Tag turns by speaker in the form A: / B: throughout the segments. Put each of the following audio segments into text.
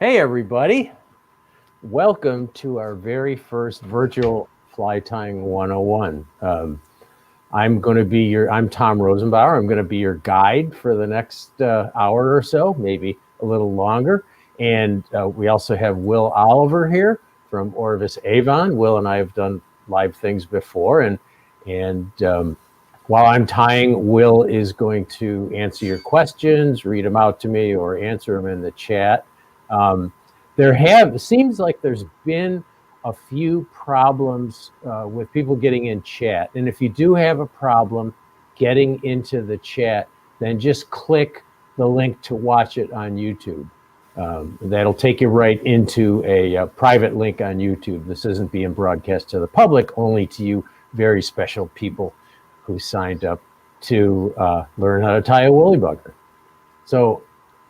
A: Hey, everybody. Welcome to our very first virtual Fly Tying 101. I'm Tom Rosenbauer. I'm going to be your guide for the next hour or so, maybe a little longer. And we also have Will Oliver here from Orvis Avon. Will and I have done live things before. And while I'm tying, Will is going to answer your questions, read them out to me, or answer them in the chat. Um, it seems like there's been a few problems with people getting in chat. And if you do have a problem getting into the chat, then just click the link to watch it on YouTube. That'll take you right into a private link on YouTube. This isn't being broadcast to the public, only to you very special people who signed up to learn how to tie a woolly bugger. So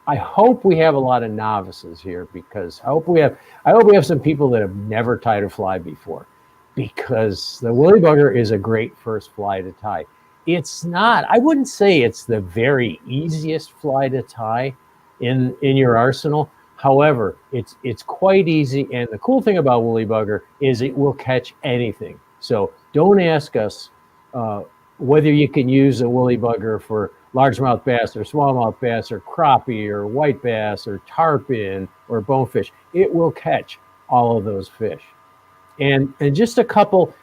A: I hope we have a lot of novices here, because I hope we have some people that have never tied a fly before, because the woolly bugger is a great first fly to tie. It's not, I wouldn't say it's the very easiest fly to tie in your arsenal. However, it's quite easy, and the cool thing about woolly bugger is it will catch anything. So don't ask us whether you can use a woolly bugger for largemouth bass or smallmouth bass or crappie or white bass or tarpon or bonefish. It will catch all of those fish. And just a couple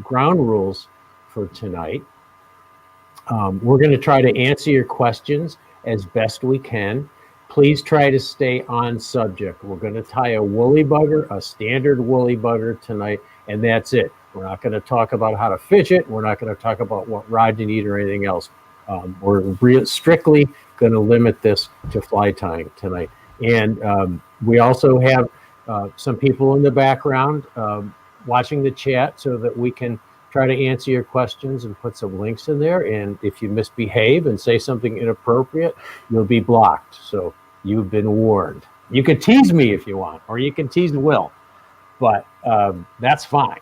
A: ground rules for tonight. We're going to try to answer your questions as best we can. Please try to stay on subject. We're going to tie a woolly bugger, a standard woolly bugger tonight, and that's it. We're not going to talk about how to fish it. We're not going to talk about what rod you need or anything else. We're strictly going to limit this to fly tying tonight. And we also have some people in the background watching the chat so that we can try to answer your questions and put some links in there. And if you misbehave and say something inappropriate, you'll be blocked. So you've been warned. You can tease me if you want, or you can tease Will, but that's fine.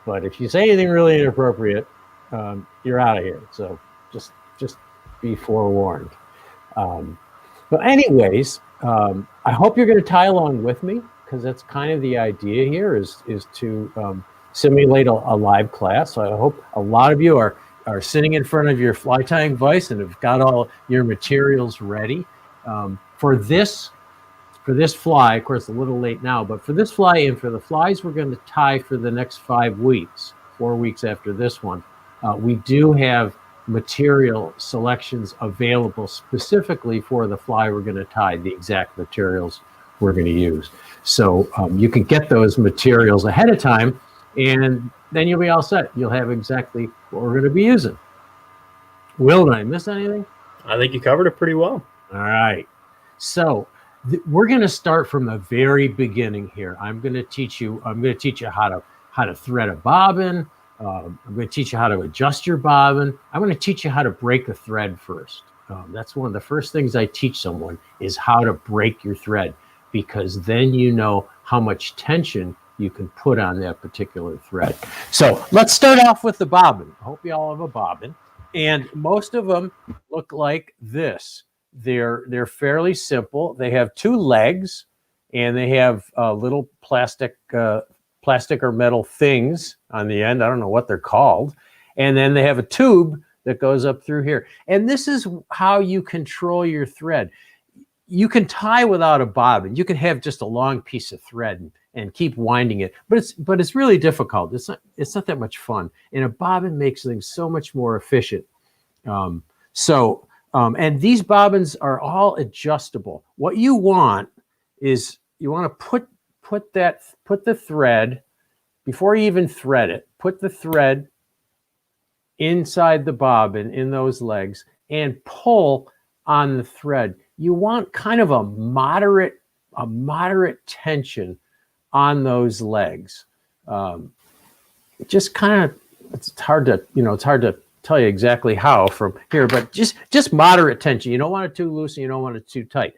A: But if you say anything really inappropriate, you're out of here. So just be forewarned. But anyways, I hope you're going to tie along with me, because that's kind of the idea here, is to simulate a live class. So I hope a lot of you are sitting in front of your fly tying vise and have got all your materials ready. For this fly, of course, a little late now, but for this fly and for the flies we're going to tie for the next 5 weeks, 4 weeks after this one, we do have material selections available specifically for the fly we're going to tie, the exact materials we're going to use. So you can get those materials ahead of time, and then you'll be all set. You'll have exactly what we're going to be using. Will, did I miss anything?
B: I think you covered it pretty well.
A: All right. So we're going to start from the very beginning here. I'm going to teach you how to thread a bobbin. I'm going to teach you how to adjust your bobbin. I'm going to teach you how to break a thread first. That's one of the first things I teach someone, is how to break your thread, because then you know how much tension you can put on that particular thread. So let's start off with the bobbin. I hope you all have a bobbin, and most of them look like this. They're fairly simple. They have 2 legs, and they have little plastic or metal things on the end. I don't know what they're called. And then they have a tube that goes up through here. And this is how you control your thread. You can tie without a bobbin. You can have just a long piece of thread and keep winding it, but it's really difficult. It's not that much fun. And a bobbin makes things so much more efficient. And these bobbins are all adjustable. What you want is you want to put the thread, before you even thread it, put the thread inside the bobbin in those legs and pull on the thread. You want kind of a moderate tension on those legs. Just kind of, it's hard to tell you exactly how from here, but just moderate tension. You don't want it too loose and you don't want it too tight.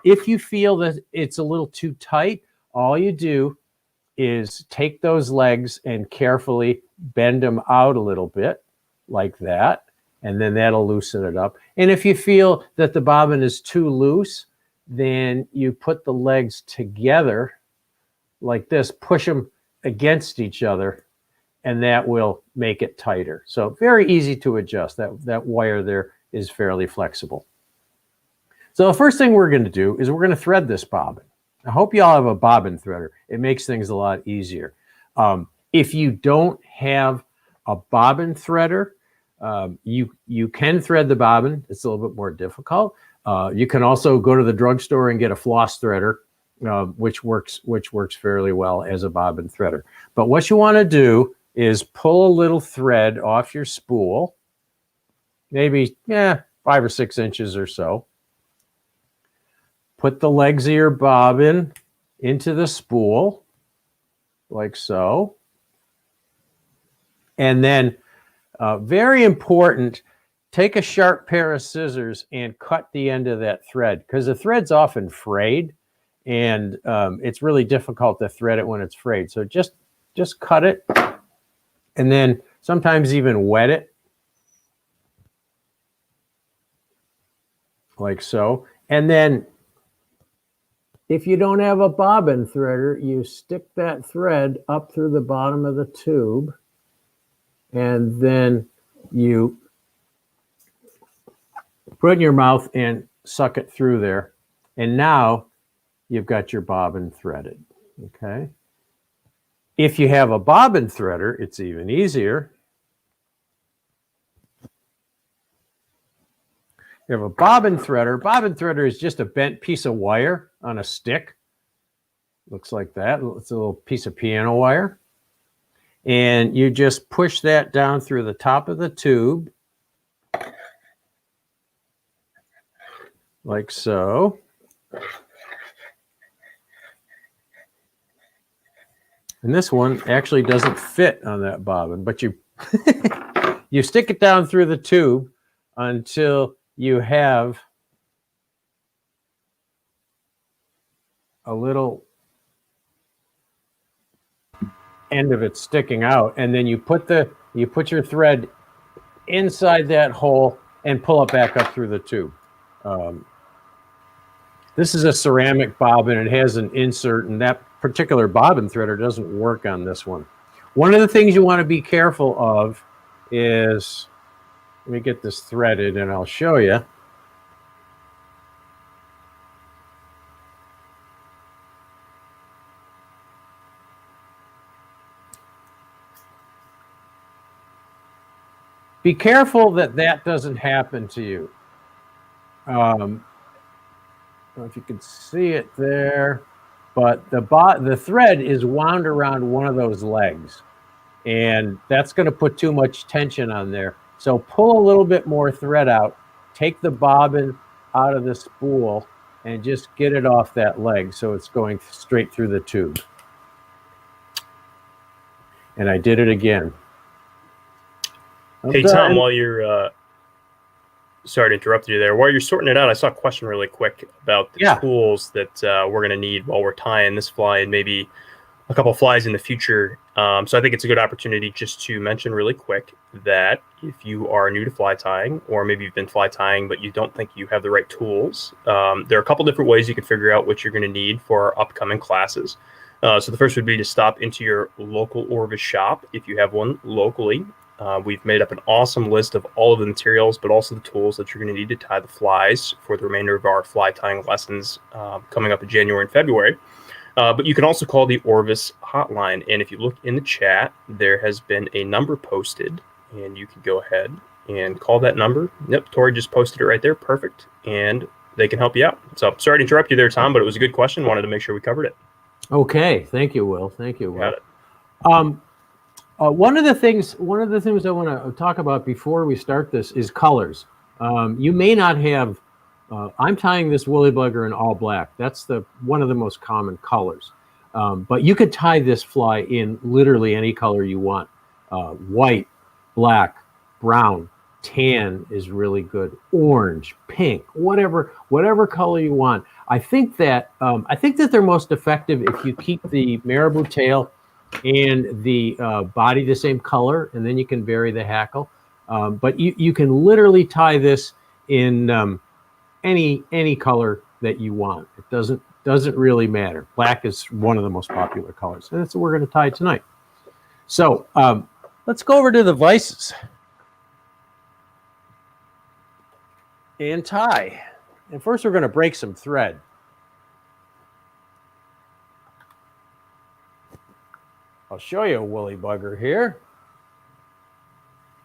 A: If you feel that it's a little too tight, all you do is take those legs and carefully bend them out a little bit like that, and then that'll loosen it up. And if you feel that the bobbin is too loose, then you put the legs together like this, push them against each other, and that will make it tighter. So very easy to adjust. That wire there is fairly flexible. So the first thing we're going to do is we're going to thread this bobbin. I hope you all have a bobbin threader. It makes things a lot easier. If you don't have a bobbin threader, you can thread the bobbin. It's a little bit more difficult. You can also go to the drugstore and get a floss threader, which works fairly well as a bobbin threader. But what you want to do is pull a little thread off your spool, maybe 5 or 6 inches or so. Put the legs of your bobbin into the spool, like so. And then, very important, take a sharp pair of scissors and cut the end of that thread, because the thread's often frayed, and it's really difficult to thread it when it's frayed. So just cut it, and then sometimes even wet it, like so. And then, if you don't have a bobbin threader, you stick that thread up through the bottom of the tube, and then you put it in your mouth and suck it through there. And now you've got your bobbin threaded, okay? If you have a bobbin threader, it's even easier. You have a bobbin threader. Bobbin threader is just a bent piece of wire on a stick. Looks like that. It's a little piece of piano wire. And you just push that down through the top of the tube, like so. And this one actually doesn't fit on that bobbin, but you you stick it down through the tube until you have a little end of it sticking out, and then you put your thread inside that hole and pull it back up through the tube. This is a ceramic bobbin. It has an insert, and that particular bobbin threader doesn't work on this one. One of the things you want to be careful of is, let me get this threaded and I'll show you. Be careful that doesn't happen to you. I don't know if you can see it there, but the thread is wound around one of those legs, and that's going to put too much tension on there. So pull a little bit more thread out, take the bobbin out of the spool, and just get it off that leg so it's going straight through the tube. And I did it again.
B: Hey, Tom, while you're, sorry to interrupt you there. While you're sorting it out, I saw a question really quick about the tools that we're going to need while we're tying this fly and maybe a couple flies in the future. So I think it's a good opportunity just to mention really quick that if you are new to fly tying, or maybe you've been fly tying, but you don't think you have the right tools, there are a couple different ways you can figure out what you're going to need for our upcoming classes. So the first would be to stop into your local Orvis shop if you have one locally. We've made up an awesome list of all of the materials, but also the tools that you're going to need to tie the flies for the remainder of our fly tying lessons coming up in January and February. But you can also call the Orvis hotline. And if you look in the chat, there has been a number posted, and you can go ahead and call that number. Yep, Tori just posted it right there. Perfect. And they can help you out. So sorry to interrupt you there, Tom, but it was a good question. Wanted to make sure we covered it.
A: Okay. Thank you, Will. Thank you, Will.
B: Got it.
A: One of the things I want to talk about before we start this is colors. You may not have. I'm tying this woolly bugger in all black. That's one of the most common colors. But you could tie this fly in literally any color you want. White, black, brown, tan is really good. Orange, pink, whatever color you want. I think that they're most effective if you keep the marabou tail and the body the same color, and then you can vary the hackle. But you can literally tie this in any color that you want. It doesn't really matter. Black is one of the most popular colors, and that's what we're going to tie tonight. So let's go over to the vices and tie. And first, we're going to break some thread. I'll show you a woolly bugger here.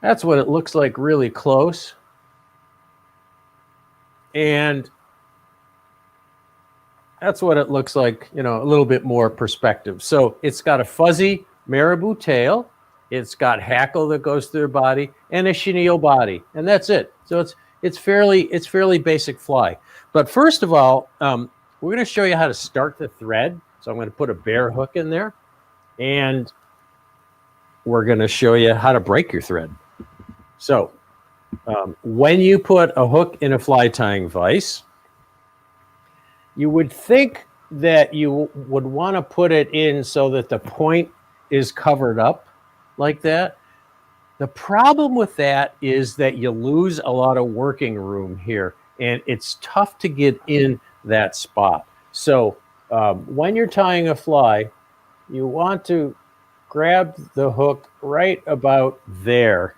A: That's what it looks like really close. And that's what it looks like, a little bit more perspective. So it's got a fuzzy marabou tail. It's got hackle that goes through the body and a chenille body. And that's it. So it's fairly basic fly. But first of all, we're going to show you how to start the thread. So I'm going to put a bare hook in there. And we're going to show you how to break your thread. So when you put a hook in a fly tying vise, you would think that you would want to put it in so that the point is covered up like that. The problem with that is that you lose a lot of working room here, and it's tough to get in that spot. So when you're tying a fly, you want to grab the hook right about there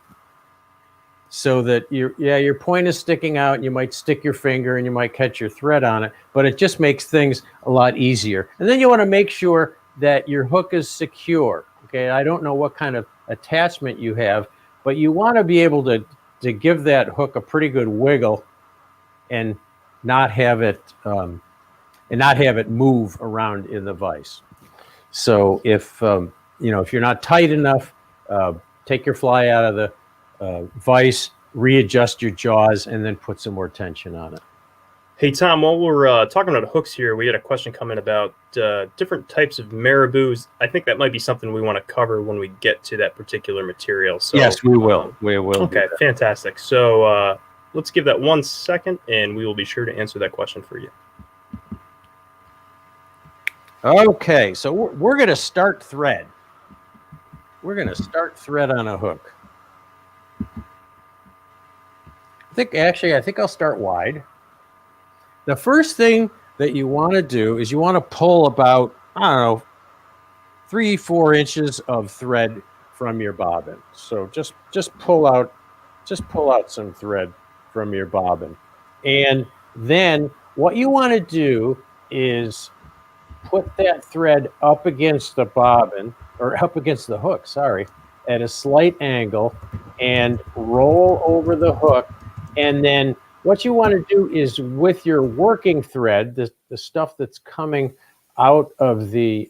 A: so that your point is sticking out, and you might stick your finger and you might catch your thread on it, but it just makes things a lot easier. And then you want to make sure that your hook is secure. Okay, I don't know what kind of attachment you have, but you want to be able to give that hook a pretty good wiggle and not have it move around in the vise. So if you're not tight enough, take your fly out of the vise, readjust your jaws, and then put some more tension on it.
B: Hey, Tom, while we're talking about hooks here, we had a question come in about different types of marabous. I think that might be something we want to cover when we get to that particular material. So,
A: yes, we will. We will.
B: Okay, fantastic. So let's give that 1 second, and we will be sure to answer that question for you.
A: Okay, so we're going to start thread. We're going to start thread on a hook. I think I'll start wide. The first thing that you want to do is you want to pull about, 3-4 inches of thread from your bobbin. So just pull out some thread from your bobbin. And then what you want to do is put that thread up against the bobbin, or up against the hook, at a slight angle, and roll over the hook. And then what you want to do is, with your working thread, the stuff that's coming out of the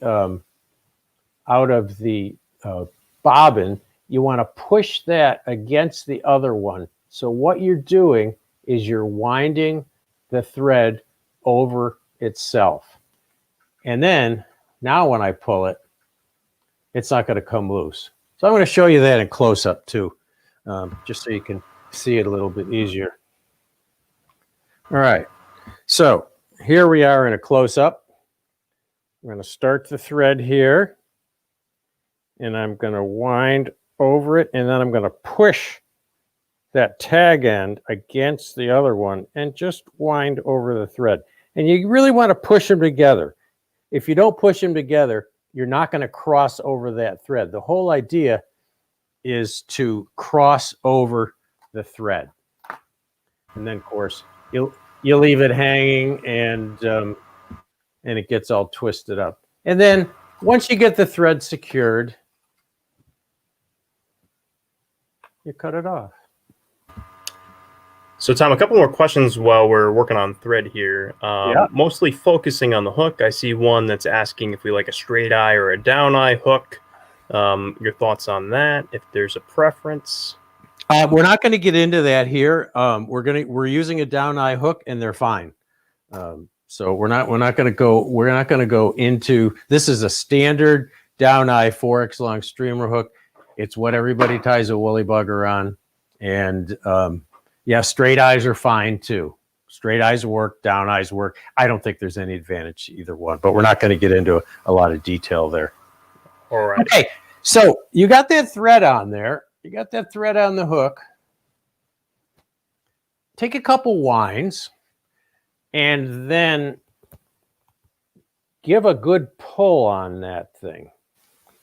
A: bobbin, you want to push that against the other one. So what you're doing is you're winding the thread over itself. And then now when I pull it, it's not going to come loose. So I'm going to show you that in close up too, just so you can see it a little bit easier. All right, so here we are in a close-up. I'm going to start the thread here, and I'm going to wind over it, and then I'm going to push that tag end against the other one and just wind over the thread. And you really want to push them together. If you don't push them together, you're not going to cross over that thread. The whole idea is to cross over the thread. And then, of course, you leave it hanging, and it gets all twisted up. And then once you get the thread secured, you cut it off.
B: So, Tom, a couple more questions while we're working on thread here. Mostly focusing on the hook. I see one that's asking if we like a straight eye or a down eye hook. Your thoughts on that, if there's a preference?
A: We're not going to get into that here. We're using a down eye hook, and they're fine. So we're not going to go into, this is a standard down eye 4X long streamer hook. It's what everybody ties a woolly bugger on. And straight eyes are fine too. Straight eyes work, down eyes work. I don't think there's any advantage to either one, but we're not going to get into a lot of detail there.
B: All right.
A: Okay, so you got that thread on there. You got that thread on the hook. Take a couple winds. and then give a good pull on that thing.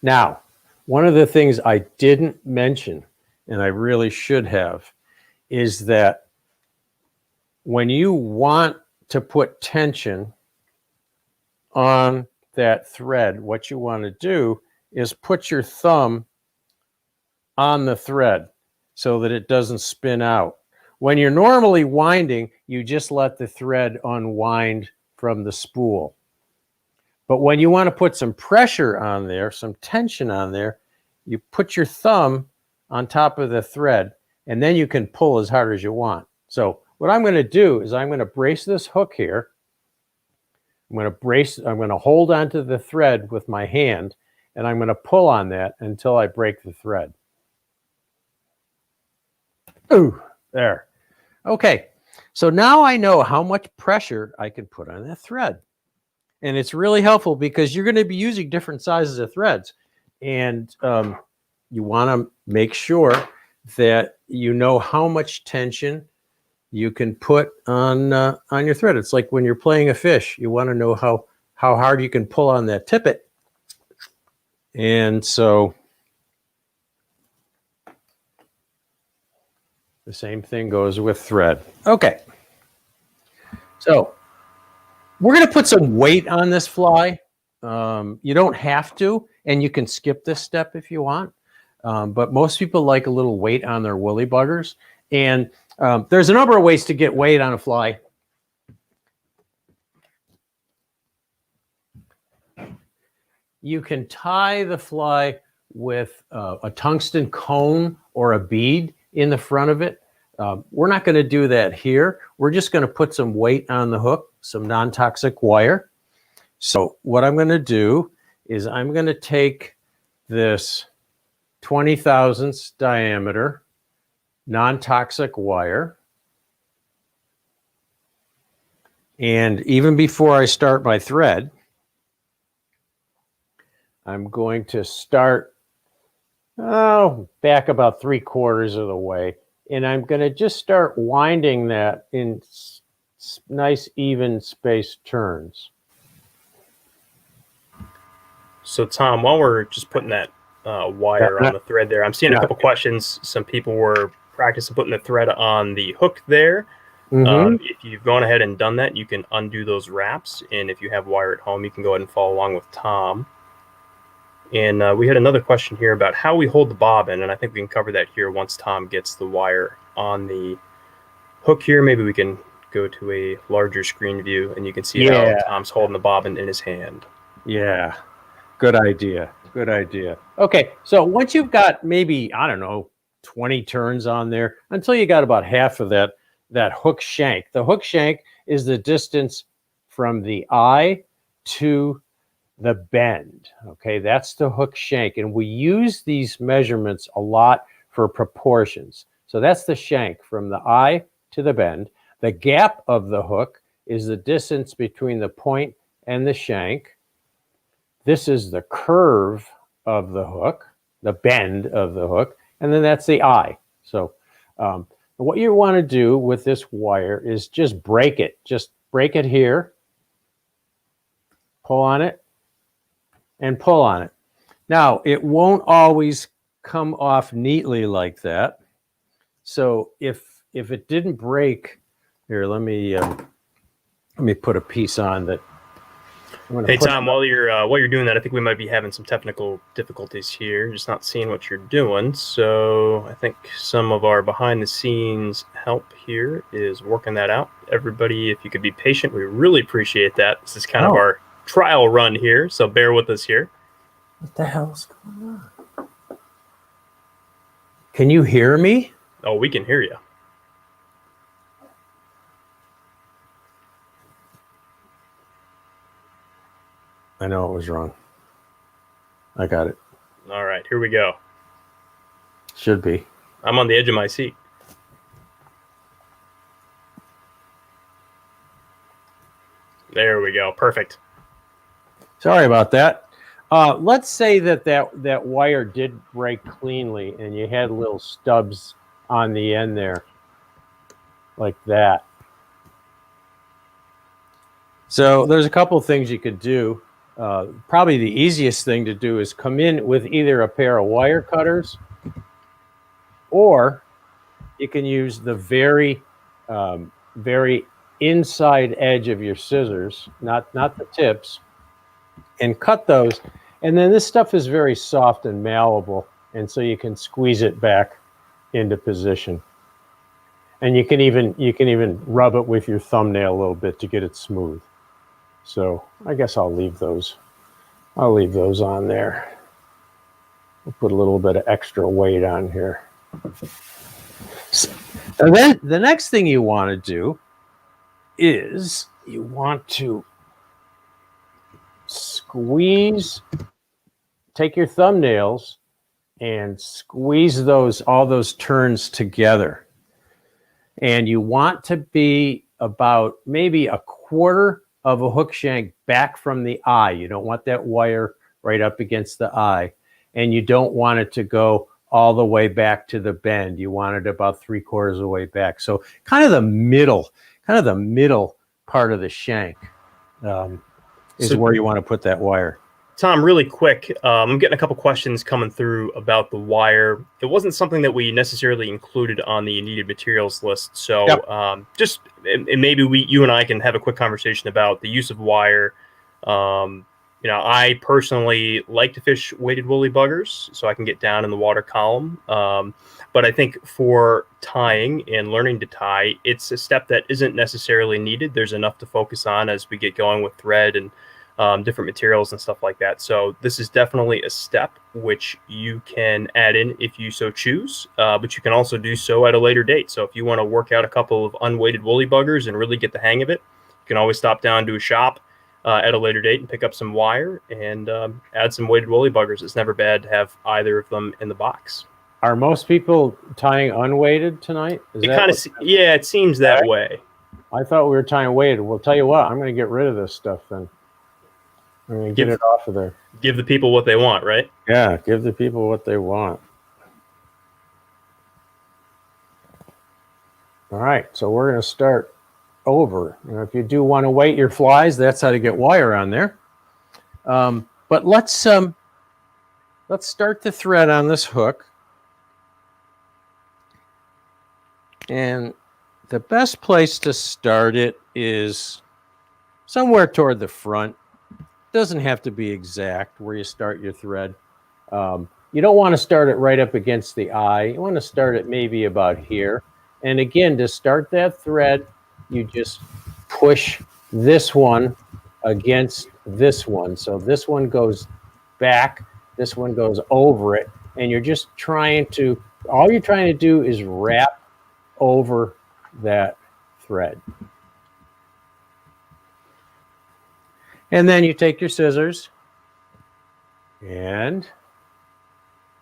A: Now, one of the things I didn't mention, and I really should have, is that when you want to put tension on that thread, what you want to do is put your thumb on the thread so that it doesn't spin out. When you're normally winding, you just let the thread unwind from the spool. But when you want to put some pressure on there, some tension on there, you put your thumb on top of the thread, and then you can pull as hard as you want. So what I'm going to do is I'm going to brace this hook here. I'm going to hold onto the thread with my hand, and I'm going to pull on that until I break the thread. Ooh, there. Okay, so now I know how much pressure I can put on that thread. And it's really helpful because you're going to be using different sizes of threads. And you want to make sure that you know how much tension you can put on your thread. It's like when you're playing a fish. You want to know how hard you can pull on that tippet. And so the same thing goes with thread. Okay. So we're going to put some weight on this fly. You don't have to, and you can skip this step if you want. But most people like a little weight on their woolly buggers. And there's a number of ways to get weight on a fly. You can tie the fly with a tungsten cone or a bead in the front of it. We're not going to do that here. We're just going to put some weight on the hook, some non-toxic wire. So what I'm going to do is I'm going to take this 20 thousandths diameter non-toxic wire. And even before I start my thread, I'm going to start back about 3/4 of the way. And I'm going to just start winding that in nice, even spaced turns.
B: So, Tom, while we're just putting that wire on the thread there, I'm seeing a couple questions. Some people were practicing putting the thread on the hook there. If you've gone ahead and done that, you can undo those wraps. And if you have wire at home, you can go ahead and follow along with Tom. And we had another question here about how we hold the bobbin, and I think we can cover that here once Tom gets the wire on the hook here. Maybe we can go to a larger screen view, and you can see how Tom's holding the bobbin in his hand.
A: Yeah, good idea. Good idea. Okay, so once you've got maybe, I don't know, 20 turns on there, until you got about half of that hook shank. The hook shank is the distance from the eye to the bend. Okay, that's the hook shank. And we use these measurements a lot for proportions. So that's the shank from the eye to the bend. The gap of the hook is the distance between the point and the shank. This is the curve of the hook, the bend of the hook, and then that's the eye. So what you want to do with this wire is just break it. Just break it here, pull on it, and pull on it. Now, it won't always come off neatly like that. So if it didn't break, here, let me put a piece on that.
B: Hey, Tom, while you're doing that, I think we might be having some technical difficulties here, just not seeing what you're doing. So I think some of our behind-the-scenes help here is working that out. Everybody, if you could be patient, we really appreciate that. This is kind of our trial run here, so bear with us here.
A: What the hell's going on? Can you hear me?
B: Oh, we can hear you.
A: I know it was wrong. I got it.
B: All right, here we go.
A: Should be.
B: I'm on the edge of my seat. There we go. Perfect.
A: Sorry about that. Let's say that wire did break cleanly and you had little stubs on the end there, like that. So there's a couple of things you could do. Probably the easiest thing to do is come in with either a pair of wire cutters, or you can use the very inside edge of your scissors, not the tips, and cut those. And then this stuff is very soft and malleable, and so you can squeeze it back into position. And you can even rub it with your thumbnail a little bit to get it smooth. So I guess I'll leave those on there. We'll put a little bit of extra weight on here. And then the next thing you want to do is you want to take your thumbnails and squeeze all those turns together. And you want to be about maybe a quarter of a hook shank back from the eye. You don't want that wire right up against the eye. And you don't want it to go all the way back to the bend. You want it about 3/4 of the way back. So kind of the middle part of the shank is where you want to put that wire.
B: Tom, really quick, I'm getting a couple questions coming through about the wire. It wasn't something that we necessarily included on the needed materials list. So yep. And maybe you and I can have a quick conversation about the use of wire. I personally like to fish weighted woolly buggers so I can get down in the water column. But I think for tying and learning to tie, it's a step that isn't necessarily needed. There's enough to focus on as we get going with thread and different materials and stuff like that. So this is definitely a step which you can add in if you so choose, but you can also do so at a later date. So if you want to work out a couple of unweighted woolly buggers and really get the hang of it, you can always stop down to a shop at a later date and pick up some wire and add some weighted woolly buggers. It's never bad to have either of them in the box.
A: Are most people tying unweighted tonight?
B: It seems that way.
A: I thought we were tying weighted. Well, tell you what, I'm going to get rid of this stuff then. I'm going to get it off of there.
B: Give the people what they want, right?
A: Yeah, give the people what they want. All right, so we're going to start over. If you do want to weight your flies, that's how to get wire on there. But let's start the thread on this hook. And the best place to start it is somewhere toward the front. Doesn't have to be exact where you start your thread. You don't want to start it right up against the eye. You want to start it maybe about here. And again, to start that thread, you just push this one against this one. So this one goes back, this one goes over it, and you're just all you're trying to do is wrap over that thread. And then you take your scissors and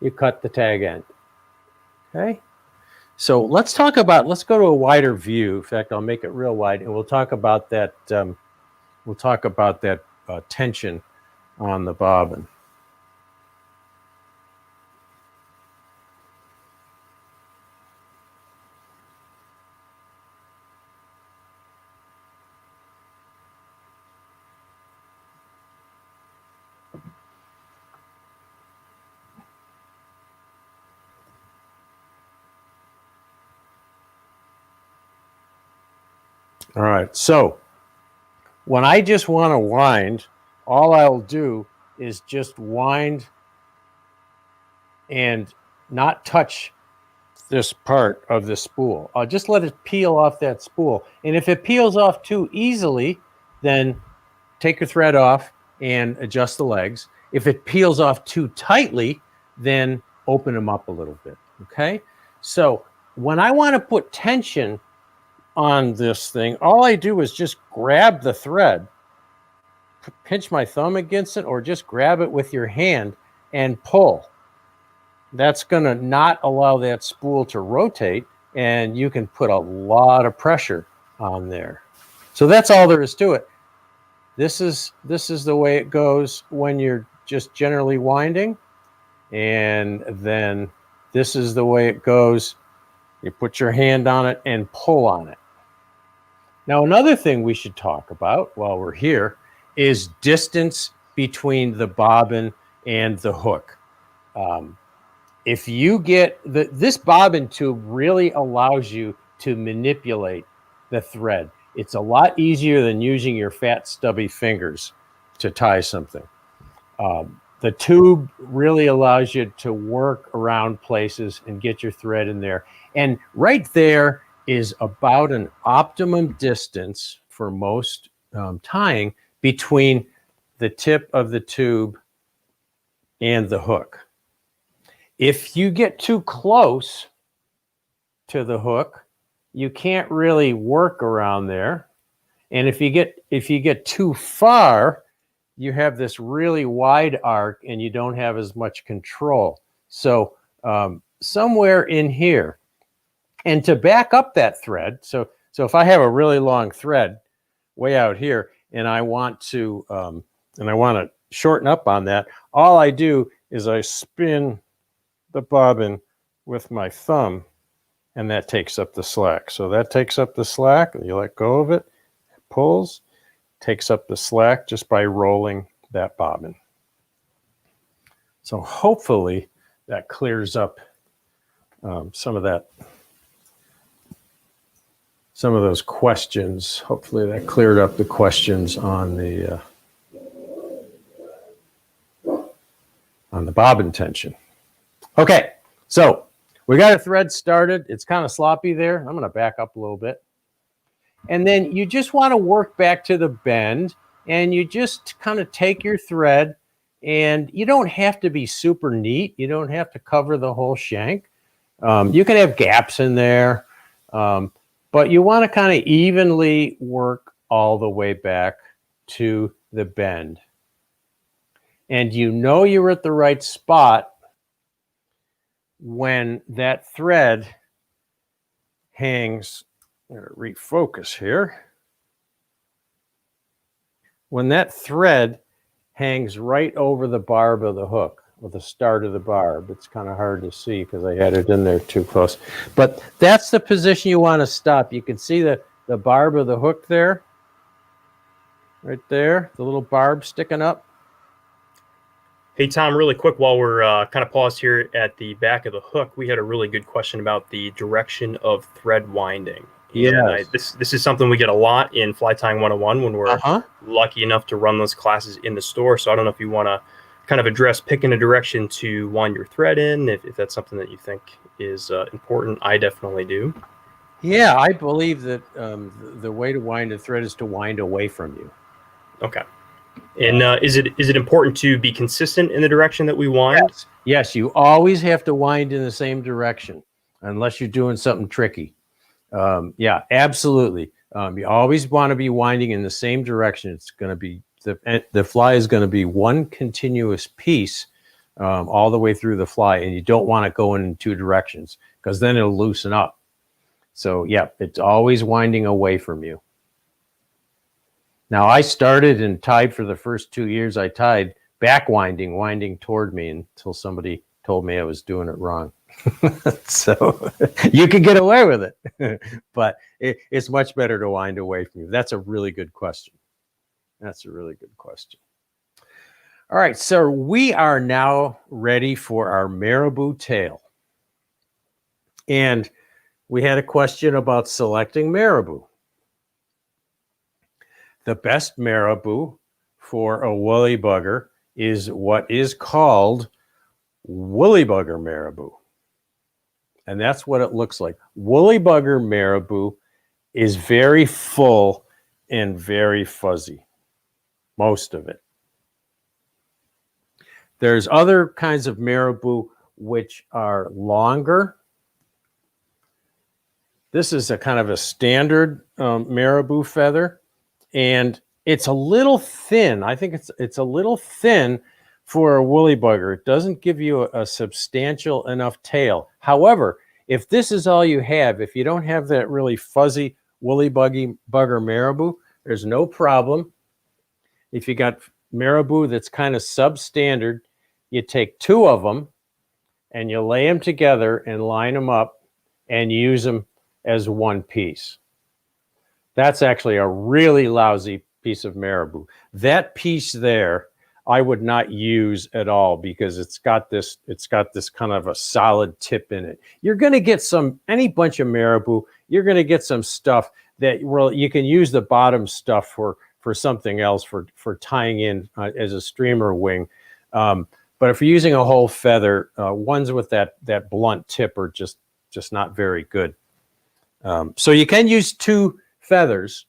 A: you cut the tag end. Okay. So let's go to a wider view. In fact, I'll make it real wide and we'll talk about that. Tension on the bobbin. All right, so when I just want to wind, all I'll do is just wind and not touch this part of the spool. I'll just let it peel off that spool. And if it peels off too easily, then take your thread off and adjust the legs. If it peels off too tightly, then open them up a little bit, okay? So when I want to put tension on this thing, all I do is just grab the thread, pinch my thumb against it, or just grab it with your hand and pull. That's going to not allow that spool to rotate, and you can put a lot of pressure on there. So that's all there is to it. This is the way it goes when you're just generally winding, and then this is the way it goes. You put your hand on it and pull on it. Now, another thing we should talk about while we're here is distance between the bobbin and the hook. If you get this bobbin tube really allows you to manipulate the thread. It's a lot easier than using your fat stubby fingers to tie something. The tube really allows you to work around places and get your thread in there. And right there is about an optimum distance for most tying between the tip of the tube and the hook. If you get too close to the hook, you can't really work around there. And if you get too far, you have this really wide arc and you don't have as much control. So somewhere in here, and to back up that thread, so if I have a really long thread way out here and I want to shorten up on that, all I do is I spin the bobbin with my thumb, and that takes up the slack. So that takes up the slack, and you let go of it, it pulls, takes up the slack just by rolling that bobbin. So hopefully that clears up some of those questions. Hopefully that cleared up the questions on the bobbin tension. Okay, so we got a thread started. It's kind of sloppy there. I'm going to back up a little bit. And then you just want to work back to the bend, and you just kind of take your thread, and you don't have to be super neat. You don't have to cover the whole shank. You can have gaps in there, but you want to kind of evenly work all the way back to the bend. And you know you're at the right spot when that thread hangs. I'm going to refocus here. When that thread hangs right over the barb of the hook, or the start of the barb, it's kind of hard to see because I had it in there too close. But that's the position you want to stop. You can see the barb of the hook there, right there, the little barb sticking up.
B: Hey, Tom, really quick, while we're kind of paused here at the back of the hook, we had a really good question about the direction of thread winding.
A: Yeah,
B: this is something we get a lot in Fly Tying 101 when we're lucky enough to run those classes in the store. So I don't know if you want to kind of address picking a direction to wind your thread in, if that's something that you think is important. I definitely do.
A: Yeah, I believe that the way to wind a thread is to wind away from you.
B: Okay. And is it important to be consistent in the direction that we wind?
A: Yes, you always have to wind in the same direction unless you're doing something tricky. Yeah, absolutely. You always want to be winding in the same direction. It's going to be the fly is going to be one continuous piece all the way through the fly, and you don't want to go in two directions because then it'll loosen up. So yeah, it's always winding away from you. Now, I started and tied for the first 2 years. I tied back winding toward me until somebody told me I was doing it wrong. So you can get away with it, but it's much better to wind away from you. That's a really good question. That's a really good question. All right, so we are now ready for our marabou tail. And we had a question about selecting marabou. The best marabou for a woolly bugger is what is called woolly bugger marabou. And that's what it looks like. Woolly bugger marabou is very full and very fuzzy, most of it. There's other kinds of marabou which are longer. This is a kind of a standard marabou feather. And it's a little thin. I think it's a little thin for a woolly bugger. It doesn't give you a substantial enough tail. However, if this is all you have, if you don't have that really fuzzy woolly bugger marabou, there's no problem. If you got marabou that's kind of substandard, you take two of them and you lay them together and line them up and use them as one piece. That's actually a really lousy piece of marabou. That piece there, I would not use at all because it's got this kind of a solid tip in it. You're going to get any bunch of marabou, you're going to get some stuff that, well, you can use the bottom stuff for something else, for tying in as a streamer wing. But if you're using a whole feather, ones with that blunt tip are just not very good. So you can use 2 feathers,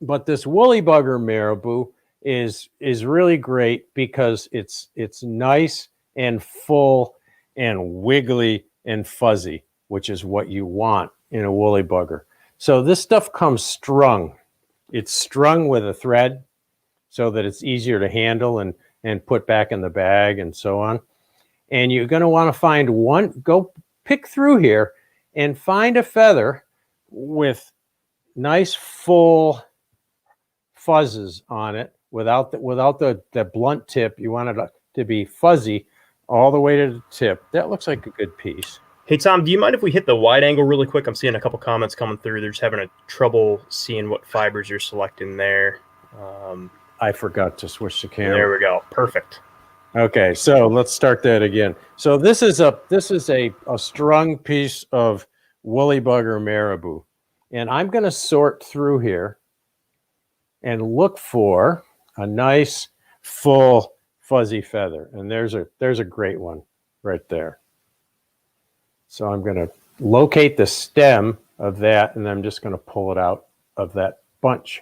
A: but this woolly bugger marabou is really great because it's nice and full and wiggly and fuzzy, which is what you want in a woolly bugger. So this stuff comes strung. It's strung with a thread so that it's easier to handle and put back in the bag and so on. And you're going to want to find go pick through here and find a feather with nice full fuzzes on it without the blunt tip. You want it to be fuzzy all the way to the tip. That looks like a good piece.
B: Hey, Tom, do you mind if we hit the wide angle really quick? I'm seeing a couple comments coming through. They're just having a trouble seeing what fibers you're selecting there.
A: I forgot to switch the camera.
B: There we go. Perfect.
A: Okay, so let's start that again. So this is a strung piece of woolly bugger marabou. And I'm going to sort through here and look for a nice, full, fuzzy feather. And there's a great one right there. So I'm going to locate the stem of that, and I'm just going to pull it out of that bunch.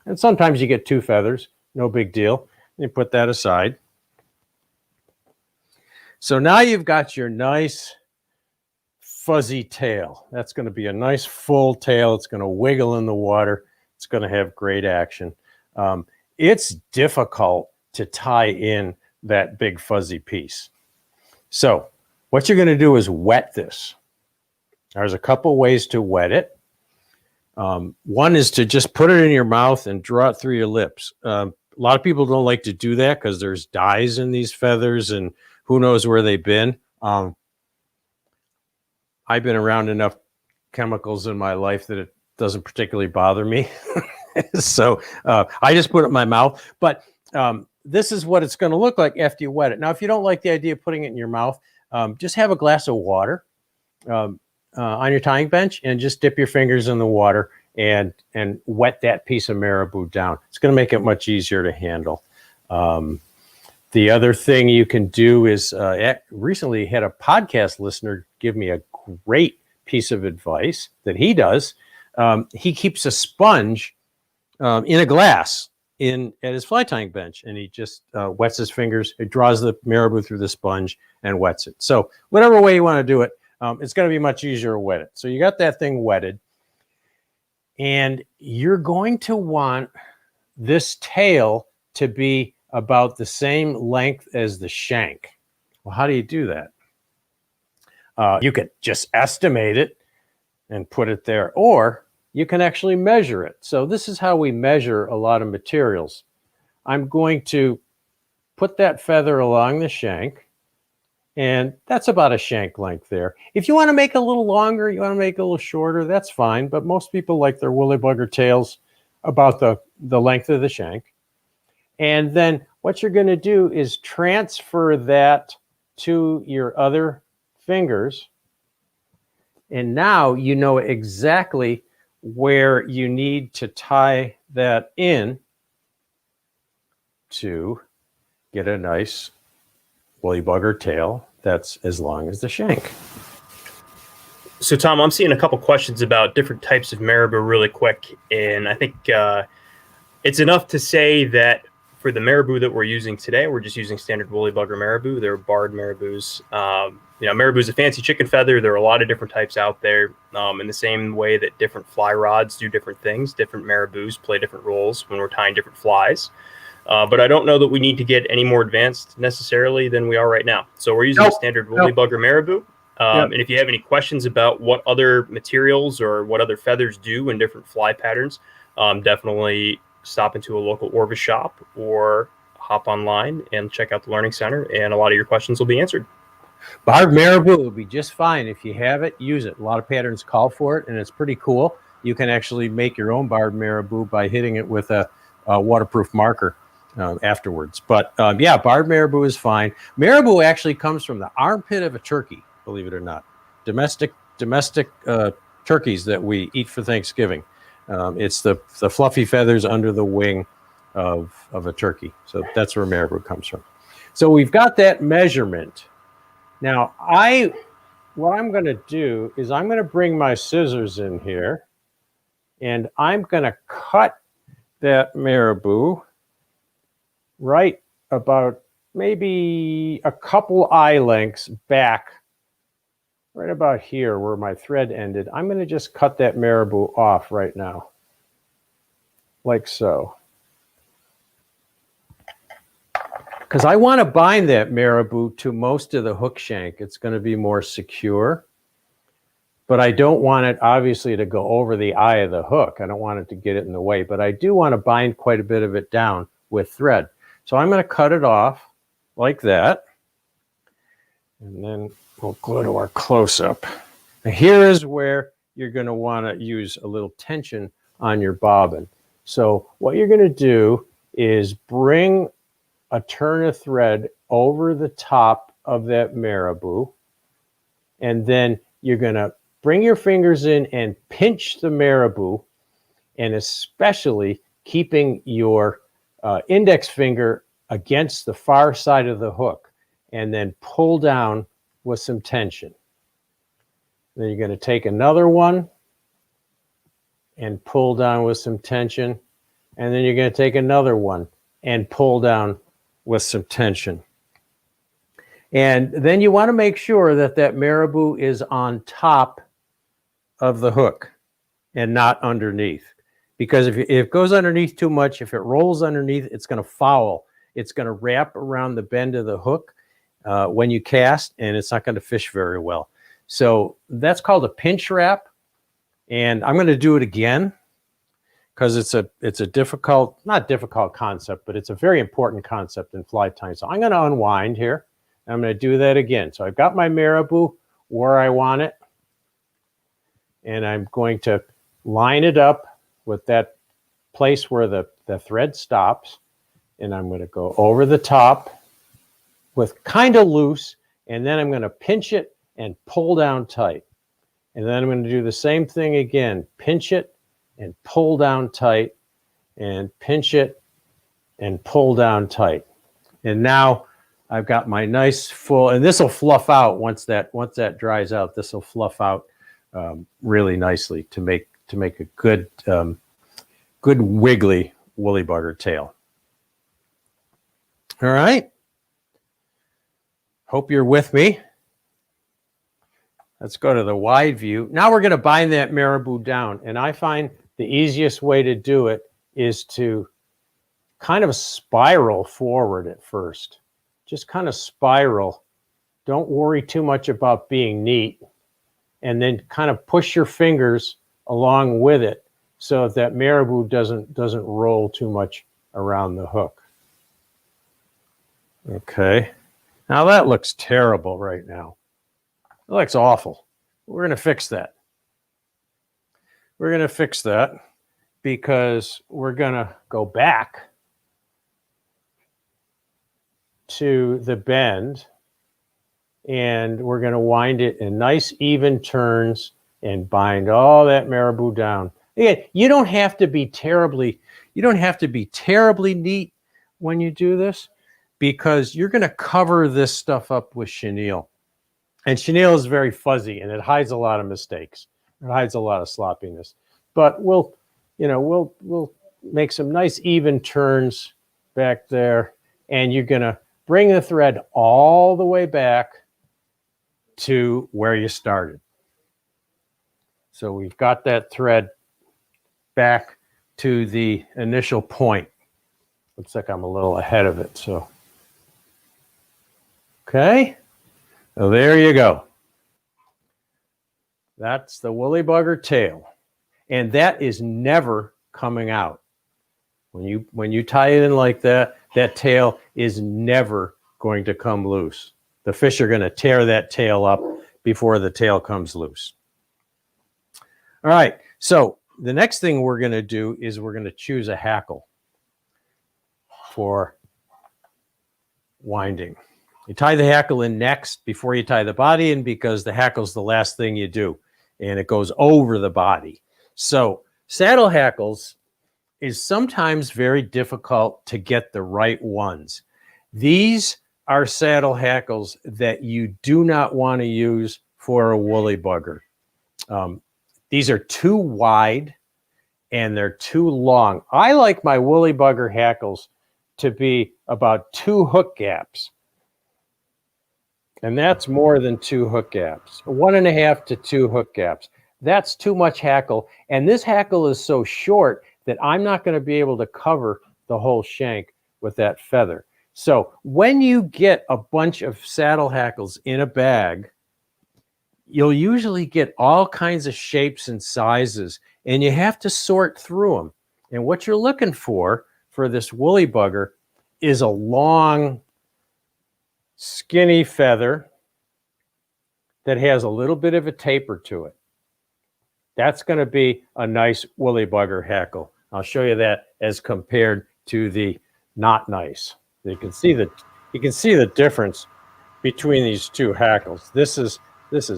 A: And sometimes you get 2 feathers, no big deal. You put that aside. So now you've got your nice fuzzy tail. That's going to be a nice full tail. It's going to wiggle in the water. It's going to have great action. It's difficult to tie in that big fuzzy piece. So what you're going to do is wet this. There's a couple ways to wet it. One is to just put it in your mouth and draw it through your lips. A lot of people don't like to do that because there's dyes in these feathers and who knows where they've been. I've been around enough chemicals in my life that it doesn't particularly bother me. So I just put it in my mouth. But this is what it's going to look like after you wet it. Now, if you don't like the idea of putting it in your mouth, just have a glass of water on your tying bench and just dip your fingers in the water and wet that piece of marabou down. It's going to make it much easier to handle. The other thing you can do is recently had a podcast listener give me a great piece of advice that he does. He keeps a sponge in a glass at his fly tying bench, and he just wets his fingers. It draws the marabou through the sponge and wets it. So whatever way you want to do it, it's going to be much easier to wet it. So you got that thing wetted, and you're going to want this tail to be about the same length as the shank. Well, how do you do that? You could just estimate it and put it there, or you can actually measure it. So this is how we measure a lot of materials. I'm going to put that feather along the shank, and that's about a shank length there. If you want to make it a little longer, you want to make it a little shorter, that's fine, but most people like their woolly bugger tails about the length of the shank. And then what you're going to do is transfer that to your other fingers. And now you know exactly where you need to tie that in to get a nice woolly bugger tail that's as long as the shank.
B: So, Tom, I'm seeing a couple questions about different types of marabou really quick. And I think it's enough to say that for the marabou that we're using today, we're just using standard woolly bugger marabou. They're barred marabous. Marabou's a fancy chicken feather. There are a lot of different types out there. In the same way that different fly rods do different things, different marabous play different roles when we're tying different flies. But I don't know that we need to get any more advanced necessarily than we are right now. So we're using a standard woolly bugger marabou. And if you have any questions about what other materials or what other feathers do in different fly patterns, definitely stop into a local Orvis shop or hop online and check out the Learning Center, and a lot of your questions will be answered.
A: Barred marabou will be just fine. If you have it, use it. A lot of patterns call for it, and it's pretty cool. you can actually make your own barred marabou by hitting it with a waterproof marker afterwards. But yeah, barred marabou is fine. Marabou actually comes from the armpit of a turkey, believe it or not. Domestic turkeys that we eat for Thanksgiving. It's the fluffy feathers under the wing of a turkey. So that's where marabou comes from. So we've got that measurement. Now, what I'm going to do is I'm going to bring my scissors in here, and I'm going to cut that marabou right about maybe a couple eye lengths back, right about here where my thread ended. I'm going to just cut that marabou off right now, like so. Because I want to bind that marabou to most of the hook shank. It's going to be more secure. But I don't want it, obviously, to go over the eye of the hook. I don't want it to get it in the way. But I do want to bind quite a bit of it down with thread. So I'm going to cut it off like that. And then we'll go to our close-up. Now here is where you're going to want to use a little tension on your bobbin. So what you're going to do is bring a turn of thread over the top of that marabou, and then you're going to bring your fingers in and pinch the marabou, and especially keeping your index finger against the far side of the hook, and then pull down with some tension. Then you're going to take another one and pull down with some tension, and then you're going to take another one and pull down with some tension. And then you want to make sure that that marabou is on top of the hook and not underneath. Because if it goes underneath too much, if it rolls underneath, it's going to foul. It's going to wrap around the bend of the hook when you cast, and it's not going to fish very well. So that's called a pinch wrap. And I'm going to do it again because it's a difficult, not difficult concept, but it's a very important concept in fly tying. So I'm going to unwind here. And I'm going to do that again. So I've got my marabou where I want it. And I'm going to line it up with that place where the thread stops. And I'm going to go over the top with kind of loose. And then I'm going to pinch it and pull down tight. And then I'm going to do the same thing again. Pinch it and pull down tight, and pinch it and pull down tight. And now I've got my nice full, and this will fluff out once that dries out. This will fluff out really nicely to make a good wiggly woolly bugger tail. All right. Hope you're with me. Let's go to the wide view. Now we're going to bind that marabou down, and I find the easiest way to do it is to kind of spiral forward at first. Just kind of spiral. Don't worry too much about being neat. And then kind of push your fingers along with it so that marabou doesn't roll too much around the hook. Okay. Now that looks terrible right now. It looks awful. We're going to fix that. We're going to fix that because we're going to go back to the bend, and we're going to wind it in nice even turns and bind all that marabou down. Again, you don't have to be terribly neat when you do this, because you're going to cover this stuff up with chenille. And chenille is very fuzzy, and it hides a lot of mistakes. It hides a lot of sloppiness. But we'll make some nice even turns back there, and you're going to bring the thread all the way back to where you started. So we've got that thread back to the initial point. Looks like I'm a little ahead of it. So, okay. So there you go. That's the woolly bugger tail. And that is never coming out. When you tie it in like that, that tail is never going to come loose. The fish are going to tear that tail up before the tail comes loose. All right, so the next thing we're going to do is we're going to choose a hackle for winding. You tie the hackle in next before you tie the body in, because the hackle's the last thing you do and it goes over the body. So saddle hackles is sometimes very difficult to get the right ones. These are saddle hackles that you do not want to use for a woolly bugger. These are too wide and they're too long. I like my woolly bugger hackles to be about 2 hook gaps. And that's more than 2 hook gaps. 1.5 to 2 hook gaps. That's too much hackle. And this hackle is so short that I'm not going to be able to cover the whole shank with that feather. So when you get a bunch of saddle hackles in a bag, you'll usually get all kinds of shapes and sizes, and you have to sort through them. And what you're looking for this woolly bugger is a long, skinny feather that has a little bit of a taper to it. That's going to be a nice woolly bugger hackle. I'll show you that as compared to the not nice. You can see the difference between these two hackles. This is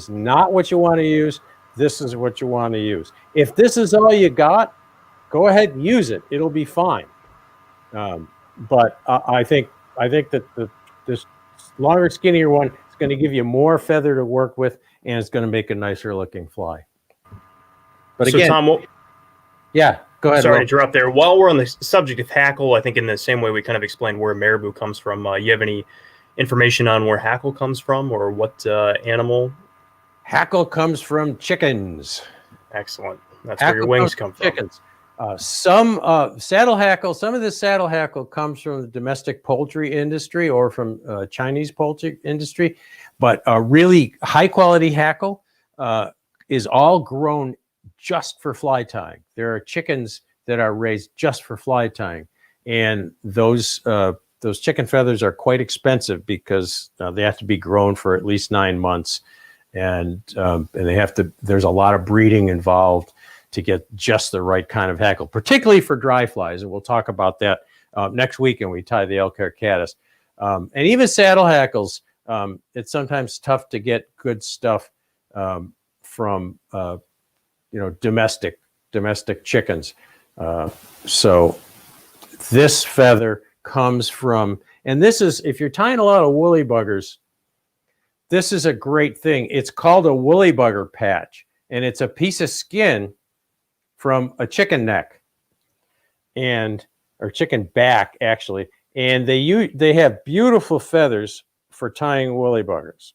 A: not what you want to use. This is what you want to use. If this is all you got, go ahead and use it. It'll be fine. But I think that this longer, skinnier one is going to give you more feather to work with, and it's going to make a nicer looking fly. But
B: so
A: again,
B: Tom,
A: yeah, go ahead.
B: Sorry to interrupt there. While we're on the subject of hackle, I think in the same way we kind of explained where marabou comes from, you have any information on where hackle comes from or what animal?
A: Hackle comes from chickens.
B: Excellent. That's where your wings come from.
A: Chickens. Some saddle hackle, some of this saddle hackle comes from the domestic poultry industry or from Chinese poultry industry, but really high quality hackle is all grown just for fly tying. There are chickens that are raised just for fly tying, and those chicken feathers are quite expensive because they have to be grown for at least 9 months, and they have to. There's a lot of breeding involved to get just the right kind of hackle, particularly for dry flies, and we'll talk about that next week when we tie the elk-hair caddis. And even saddle hackles, it's sometimes tough to get good stuff from domestic chickens. So this feather comes from, and this is, if you're tying a lot of woolly buggers, this is a great thing. It's called a woolly bugger patch, and it's a piece of skin from a chicken neck or chicken back actually. And they have beautiful feathers for tying woolly buggers.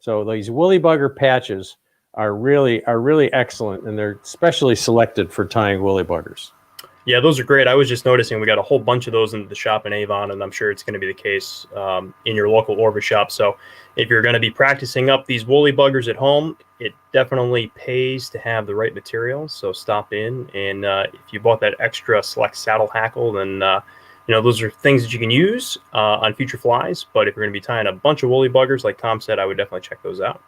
A: So these woolly bugger patches are really excellent, and they're specially selected for tying woolly buggers.
B: Yeah, those are great. I was just noticing we got a whole bunch of those in the shop in Avon, and I'm sure it's going to be the case in your local Orvis shop. So if you're going to be practicing up these woolly buggers at home, it definitely pays to have the right materials. So stop in, and if you bought that extra select saddle hackle, then those are things that you can use on future flies. But if you're going to be tying a bunch of woolly buggers, like Tom said, I would definitely check those out.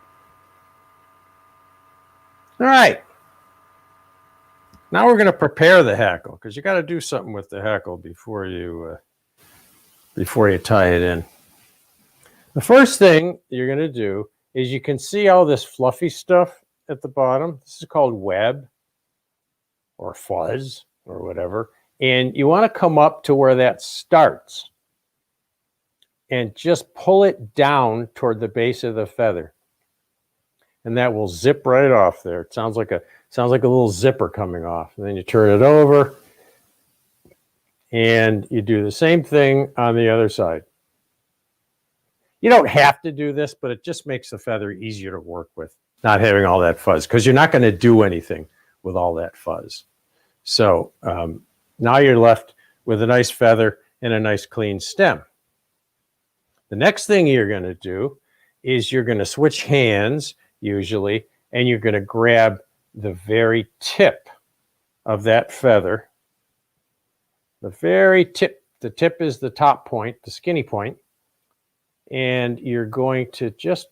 A: All right. Now we're going to prepare the hackle, because you got to do something with the hackle before you tie it in. The first thing you're going to do is, you can see all this fluffy stuff at the bottom. This is called web or fuzz or whatever. And you want to come up to where that starts and just pull it down toward the base of the feather. And that will zip right off there. It sounds like a little zipper coming off. And then you turn it over and you do the same thing on the other side. You don't have to do this, but it just makes the feather easier to work with, not having all that fuzz, because you're not going to do anything with all that fuzz. So now you're left with a nice feather and a nice clean stem. The next thing you're going to do is you're going to switch hands, usually, and you're going to grab the very tip of that feather. The very tip. The tip is the top point, the skinny point. And you're going to just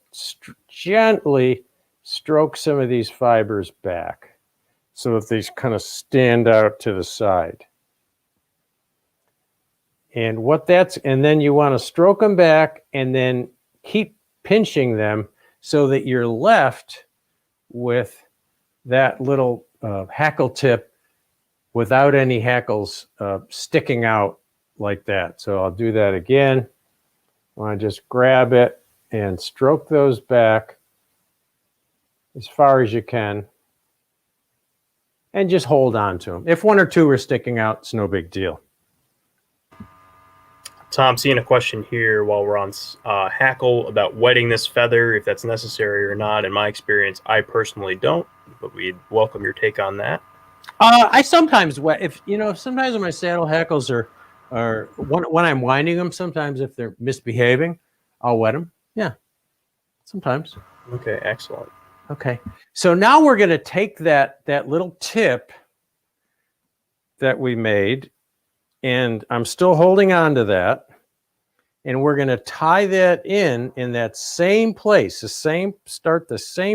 A: gently stroke some of these fibers back. so that these kind of stand out to the side. And and then you want to stroke them back and then keep pinching them so that you're left with that little hackle tip without any hackles sticking out like that. So I'll do that again. I want to just grab it and stroke those back as far as you can and just hold on to them. If one or two are sticking out, it's no big deal.
B: Tom, seeing a question here while we're on hackle about wetting this feather, if that's necessary or not. In my experience, I personally don't, but we'd welcome your take on that.
A: I sometimes wet, sometimes when my saddle hackles are when I'm winding them, sometimes if they're misbehaving, I'll wet them. Yeah, sometimes.
B: Okay, excellent.
A: Okay, so now we're going to take that little tip that we made, and I'm still holding on to that, and we're going to tie that in that same place, the same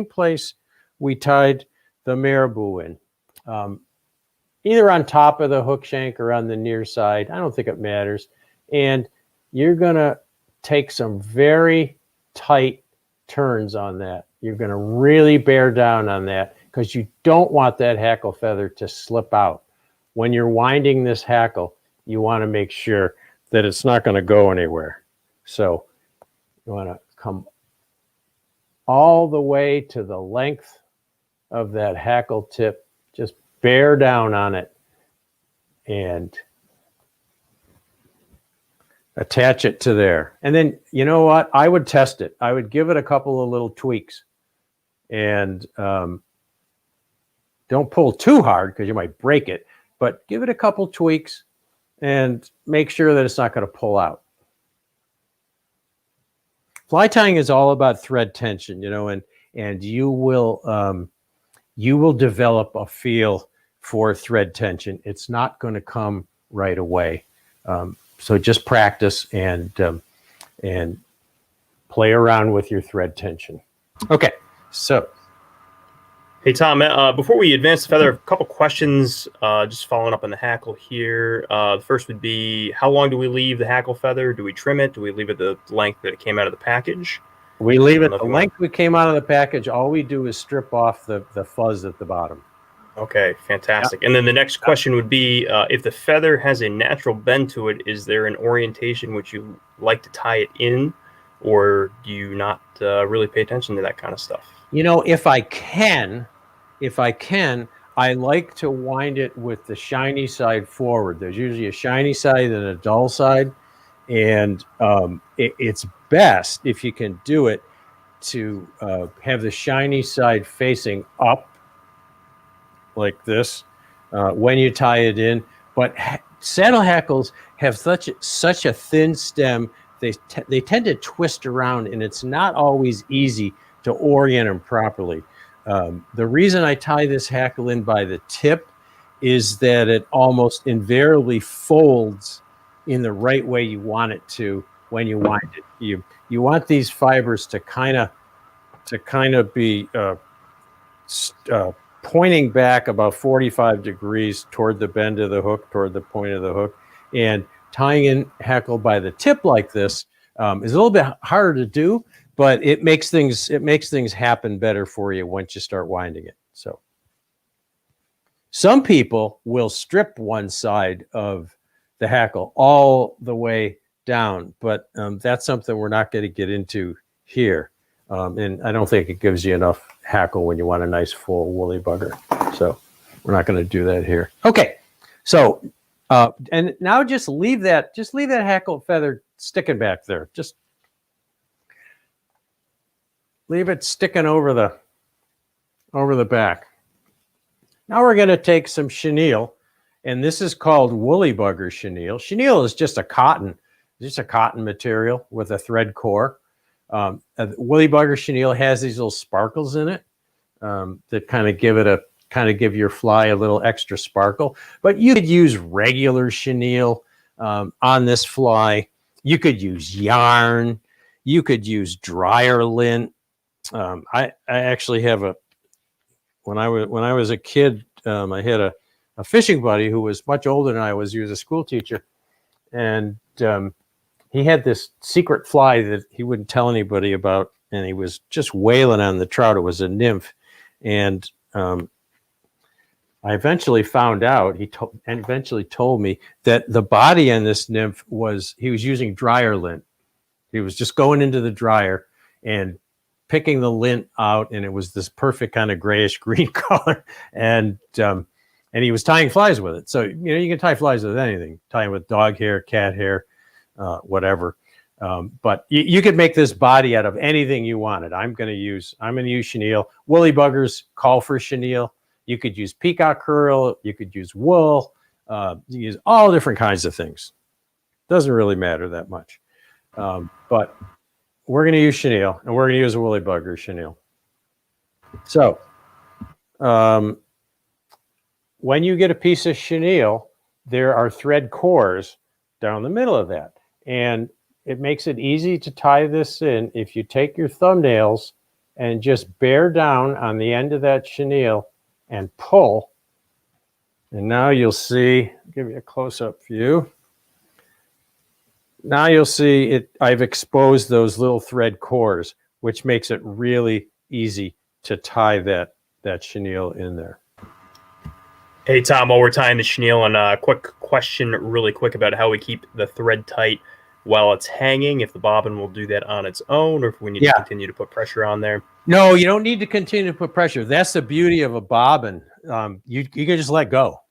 A: place we tied the marabou in, either on top of the hook shank or on the near side. I don't think it matters. And you're going to take some very tight turns on that. You're going to really bear down on that because you don't want that hackle feather to slip out. When you're winding this hackle, you want to make sure that it's not going to go anywhere. So you want to come all the way to the length of that hackle tip. Just bear down on it and attach it to there. And then, you know what? I would test it. I would give it a couple of little tweaks. And don't pull too hard because you might break it. But give it a couple tweaks and make sure that it's not going to pull out. Fly tying is all about thread tension, and you will develop a feel for thread tension. It's not going to come right away. So just practice and play around with your thread tension. Okay, so.
B: Hey, Tom, before we advance the feather, a couple questions just following up on the hackle here. The first would be, how long do we leave the hackle feather? Do we trim it? Do we leave it the length that it came out of the package?
A: We leave it the length we came out of the package. All we do is strip off the fuzz at the bottom.
B: Okay, fantastic. Yeah. And then the next question would be, if the feather has a natural bend to it, is there an orientation which you like to tie it in, or do you not really pay attention to that kind of stuff?
A: If I can, I like to wind it with the shiny side forward. There's usually a shiny side and a dull side. And it's best, if you can do it, to have the shiny side facing up like this when you tie it in. But saddle hackles have such a thin stem, they tend to twist around, and it's not always easy to orient them properly. The reason I tie this hackle in by the tip is that it almost invariably folds in the right way you want it to when you wind it. You want these fibers to kind of be pointing back about 45 degrees toward the bend of the hook, toward the point of the hook. And tying in hackle by the tip like this is a little bit harder to do, but it makes things happen better for you once you start winding it. So some people will strip one side of the hackle all the way down, but that's something we're not going to get into here. And I don't think it gives you enough hackle when you want a nice full woolly bugger. So we're not going to do that here. Okay. So, and now just leave that hackle feather sticking back there. Just leave it sticking over the back. Now we're going to take some chenille, and this is called woolly bugger chenille. Chenille is just a cotton material with a thread core. Woolly bugger chenille has these little sparkles in it that kind of give your fly a little extra sparkle. But you could use regular chenille on this fly. You could use yarn. You could use dryer lint. I actually have when I was a kid, I had a fishing buddy who was much older than I was. He was a school teacher, and he had this secret fly that he wouldn't tell anybody about, and he was just wailing on the trout. It was a nymph, and I eventually found out, eventually told me that the body on this nymph he was using dryer lint. He was just going into the dryer and picking the lint out, and it was this perfect kind of grayish green color. And he was tying flies with it. So, you can tie flies with anything, tying with dog hair, cat hair, whatever. But you could make this body out of anything you wanted. I'm going to use chenille. Woolly buggers call for chenille. You could use peacock herl. You could use wool. You use all different kinds of things. Doesn't really matter that much. But we're going to use chenille, and we're going to use a woolly bugger chenille. So when you get a piece of chenille, there are thread cores down the middle of that. And it makes it easy to tie this in if you take your thumbnails and just bear down on the end of that chenille and pull. And now you'll see, I'll give you a close-up view. Now you'll see it. I've exposed those little thread cores, which makes it really easy to tie that chenille in there.
B: Hey, Tom, while we're tying the chenille, and a quick question really quick about how we keep the thread tight while it's hanging, if the bobbin will do that on its own, or if we need to continue to put pressure on there.
A: No, you don't need to continue to put pressure. That's the beauty of a bobbin. You can just let go.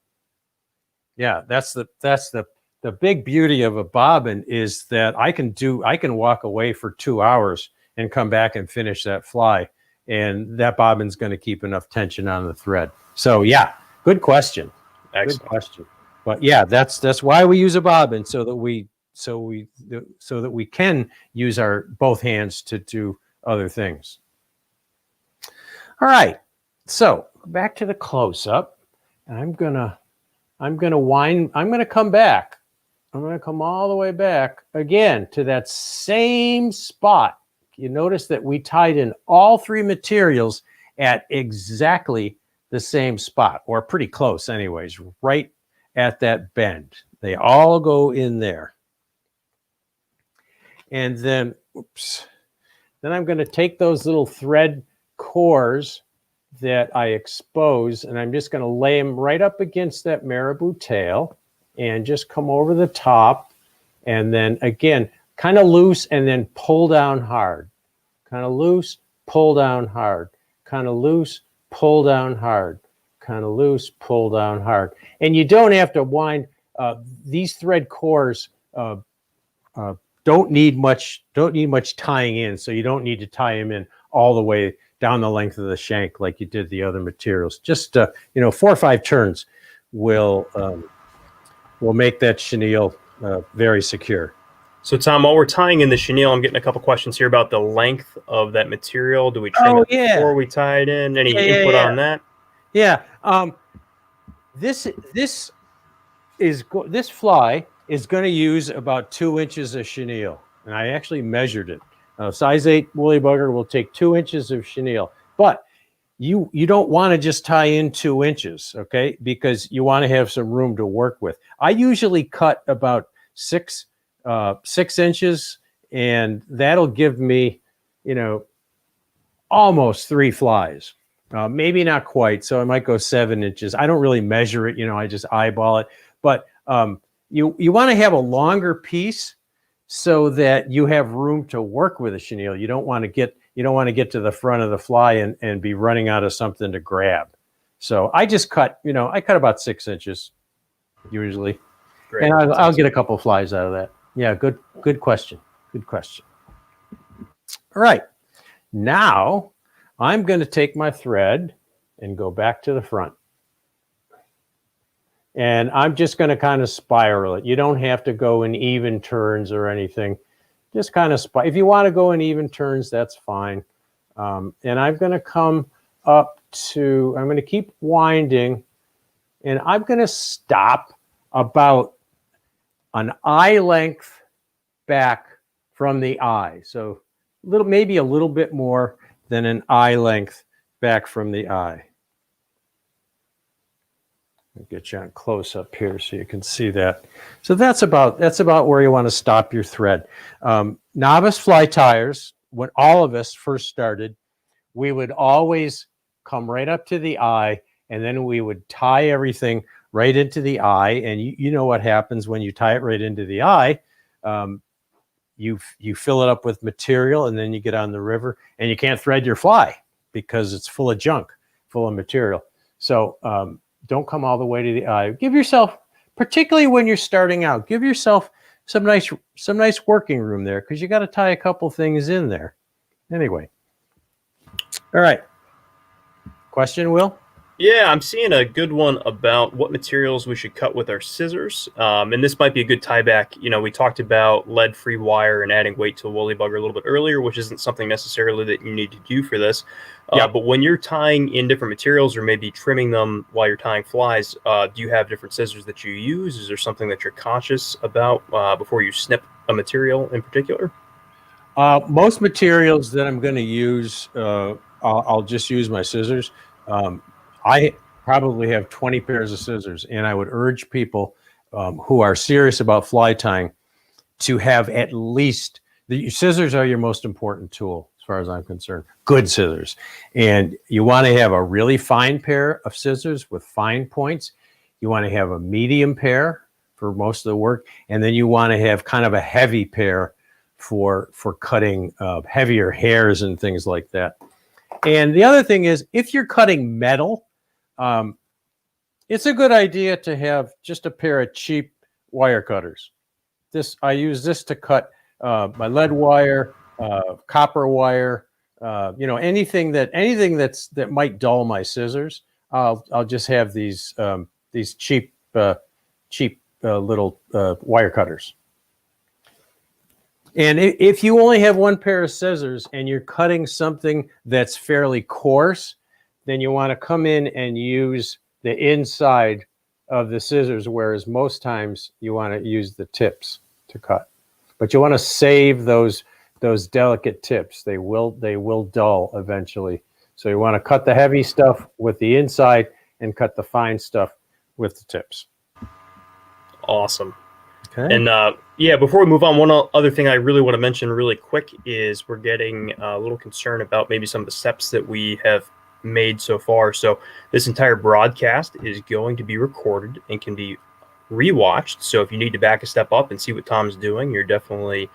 A: Yeah, that's the big beauty of a bobbin, is that I can walk away for 2 hours and come back and finish that fly, and that bobbin's going to keep enough tension on the thread. So yeah, good question.
B: Excellent.
A: Good question. But yeah, that's why we use a bobbin, so that we can use our both hands to do other things. All right, so back to the close-up. I'm gonna come back. I'm gonna come all the way back again to that same spot. You notice that we tied in all three materials at exactly the same spot, or pretty close anyways, right at that bend. They all go in there. And then, then I'm going to take those little thread cores that I expose, and I'm just going to lay them right up against that marabou tail and just come over the top, and then again, kind of loose and then pull down hard. Kind of loose, pull down hard. Kind of loose, pull down hard. Kind of loose, pull down hard. And you don't have to wind. These thread cores don't need much tying in, so you don't need to tie them in all the way down the length of the shank like you did the other materials. Just 4 or 5 turns will make that chenille very secure.
B: So Tom, while we're tying in the chenille, I'm getting a couple questions here about the length of that material. Do we trim it before we tie it in? Any input on that?
A: Yeah. This fly is going to use about 2 inches of chenille, and I actually measured it. Size 8 woolly bugger will take 2 inches of chenille, but you don't want to just tie in 2 inches, okay? Because you want to have some room to work with. I usually cut about 6 inches, and that'll give me, almost 3 flies. Maybe not quite, so I might go 7 inches. I don't really measure it, I just eyeball it. But you want to have a longer piece so that you have room to work with a chenille. You don't want to get to the front of the fly and be running out of something to grab. So I just cut, I cut about 6 inches usually. Great. And I'll get a couple flies out of that. Yeah, good question. Good question. All right. Now I'm going to take my thread and go back to the front. And I'm just going to kind of spiral it. You don't have to go in even turns or anything. Just kind of if you want to go in even turns, that's fine. And I'm going to come up to, I'm going to keep winding, and I'm going to stop about an eye length back from the eye. So maybe a little bit more than an eye length back from the eye. I'll get you on close up here so you can see that. So that's about where you want to stop your thread. Novice fly tyers, when all of us first started, we would always come right up to the eye, and then we would tie everything right into the eye. And you know what happens when you tie it right into the eye. You fill it up with material, and then you get on the river, and you can't thread your fly because it's full of junk, full of material. So don't come all the way to the eye. Give yourself, particularly when you're starting out, give yourself some nice working room there, because you got to tie a couple things in there. Anyway, all right. Question, Will?
B: Yeah, I'm seeing a good one about what materials we should cut with our scissors. And this might be a good tie back. You know, we talked about lead-free wire and adding weight to a woolly bugger a little bit earlier, which isn't something necessarily that you need to do for this. But when you're tying in different materials or maybe trimming them while you're tying flies, do you have different scissors that you use? Is there something that you're conscious about before you snip a material in particular?
A: Most materials that I'm going to use, I'll just use my scissors. I probably have 20 pairs of scissors, and I would urge people who are serious about fly tying to have at least, the scissors are your most important tool as far as I'm concerned. Good scissors. And you want to have a really fine pair of scissors with fine points. You want to have a medium pair for most of the work, and then you want to have kind of a heavy pair for cutting heavier hairs and things like that. And the other thing is, if you're cutting metal, it's a good idea to have just a pair of cheap wire cutters. I use this to cut my lead wire, copper wire, anything that might dull my scissors. I'll just have these cheap little wire cutters. And if you only have one pair of scissors and you're cutting something that's fairly coarse, then you want to come in and use the inside of the scissors, whereas most times you want to use the tips to cut. But you want to save those delicate tips. They will dull eventually. So you want to cut the heavy stuff with the inside and cut the fine stuff with the tips.
B: Awesome.
A: Okay.
B: And before we move on, one other thing I really want to mention really quick is we're getting a little concerned about maybe some of the steps that we have made so far. So this entire broadcast is going to be recorded and can be rewatched. So if you need to back a step up and see what Tom's doing, you're definitely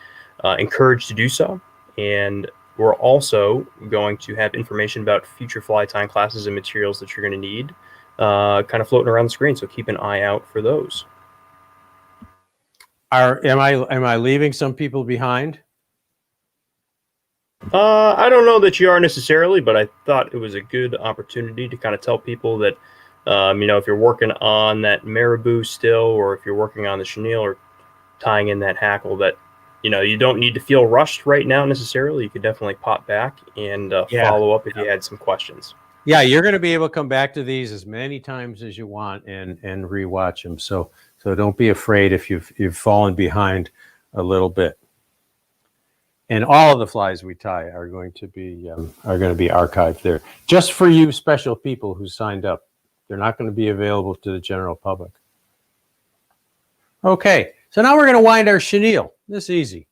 B: encouraged to do so. And we're also going to have information about future fly tying classes and materials that you're going to need kind of floating around the screen. So keep an eye out for those.
A: Am I leaving some people behind?
B: I don't know that you are necessarily, but I thought it was a good opportunity to kind of tell people that, if you're working on that marabou still, or if you're working on the chenille or tying in that hackle, that, you don't need to feel rushed right now necessarily. You could definitely pop back and follow up if you had some questions.
A: Yeah, you're going to be able to come back to these as many times as you want and rewatch them. So don't be afraid if you've fallen behind a little bit. And all of the flies we tie are going to be archived there, just for you special people who signed up. They're not going to be available to the general public. Okay, so now we're going to wind our chenille. This is easy.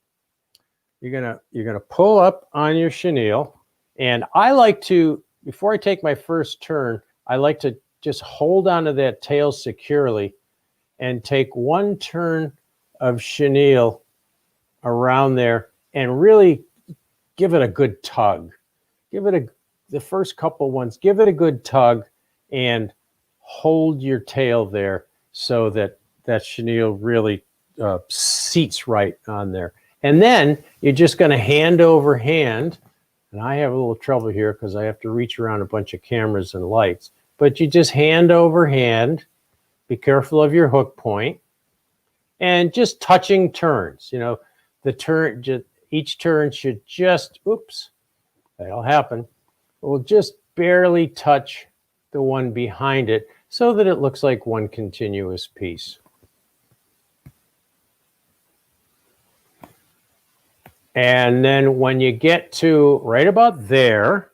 A: You're gonna pull up on your chenille, and I like to, before I take my first turn, I like to just hold onto that tail securely and take one turn of chenille around there and really give it a good tug. The first couple ones, give it a good tug and hold your tail there so that chenille really seats right on there. And then you're just going to hand over hand, and I have a little trouble here because I have to reach around a bunch of cameras and lights, but you just hand over hand, be careful of your hook point, and just touching turns. Each turn should just, that'll happen. We'll just barely touch the one behind it so that it looks like one continuous piece. And then when you get to right about there,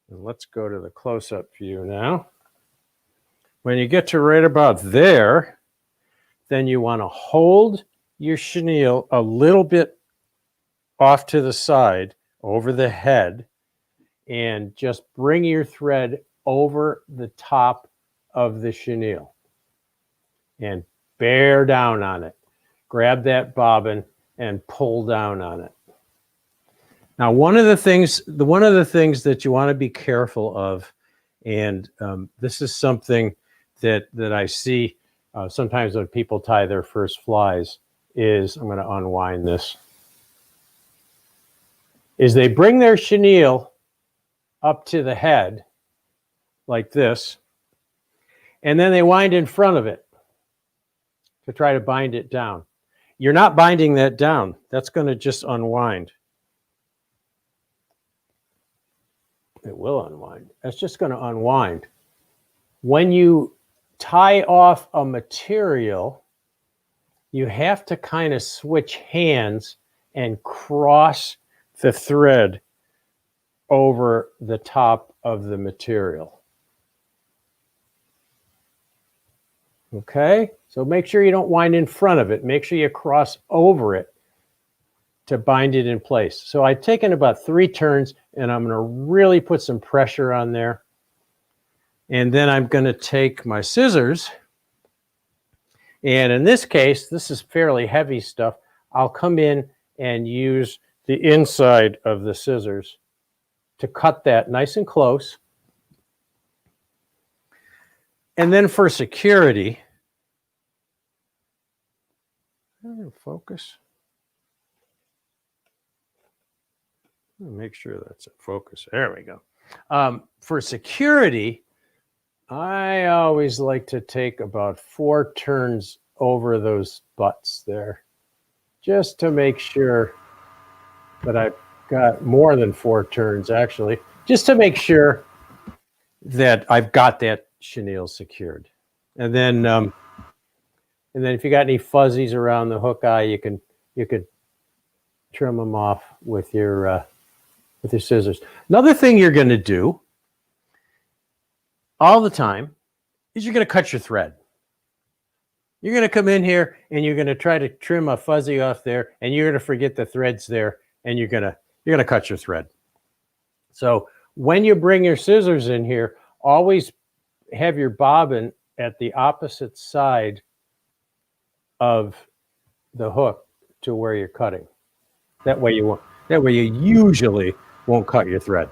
A: let's go to the close-up view now. When you get to right about there, then you want to hold your chenille a little bit off to the side over the head and just bring your thread over the top of the chenille and bear down on it. Grab that bobbin and pull down on it. Now, one of the things that you want to be careful of, and this is something that I see sometimes when people tie their first flies, is I'm going to unwind this. Is they bring their chenille up to the head like this, and then they wind in front of it to try to bind it down. You're not binding that down. That's going to just unwind. It will unwind. That's just going to unwind. When you tie off a material, you have to kind of switch hands and cross the thread over the top of the material. Okay? So make sure you don't wind in front of it. Make sure you cross over it to bind it in place. So I've taken about 3 turns, and I'm going to really put some pressure on there. And then I'm going to take my scissors, and in this case, this is fairly heavy stuff. I'll come in and use the inside of the scissors to cut that nice and close. And then for security, focus. Make sure that's in focus. There we go. For security, I always like to take about 4 turns over those butts there, just to make sure that I've got more than 4 turns, actually, just to make sure that I've got that chenille secured. And then if you got any fuzzies around the hook eye, you could trim them off with your scissors. Another thing you're going to do all the time is you're going to cut your thread. You're going to come in here and you're going to try to trim a fuzzy off there, and you're going to forget the thread's there, and you're going to cut your thread. So when you bring your scissors in here, always have your bobbin at the opposite side of the hook to where you're cutting. That way you usually won't cut your thread.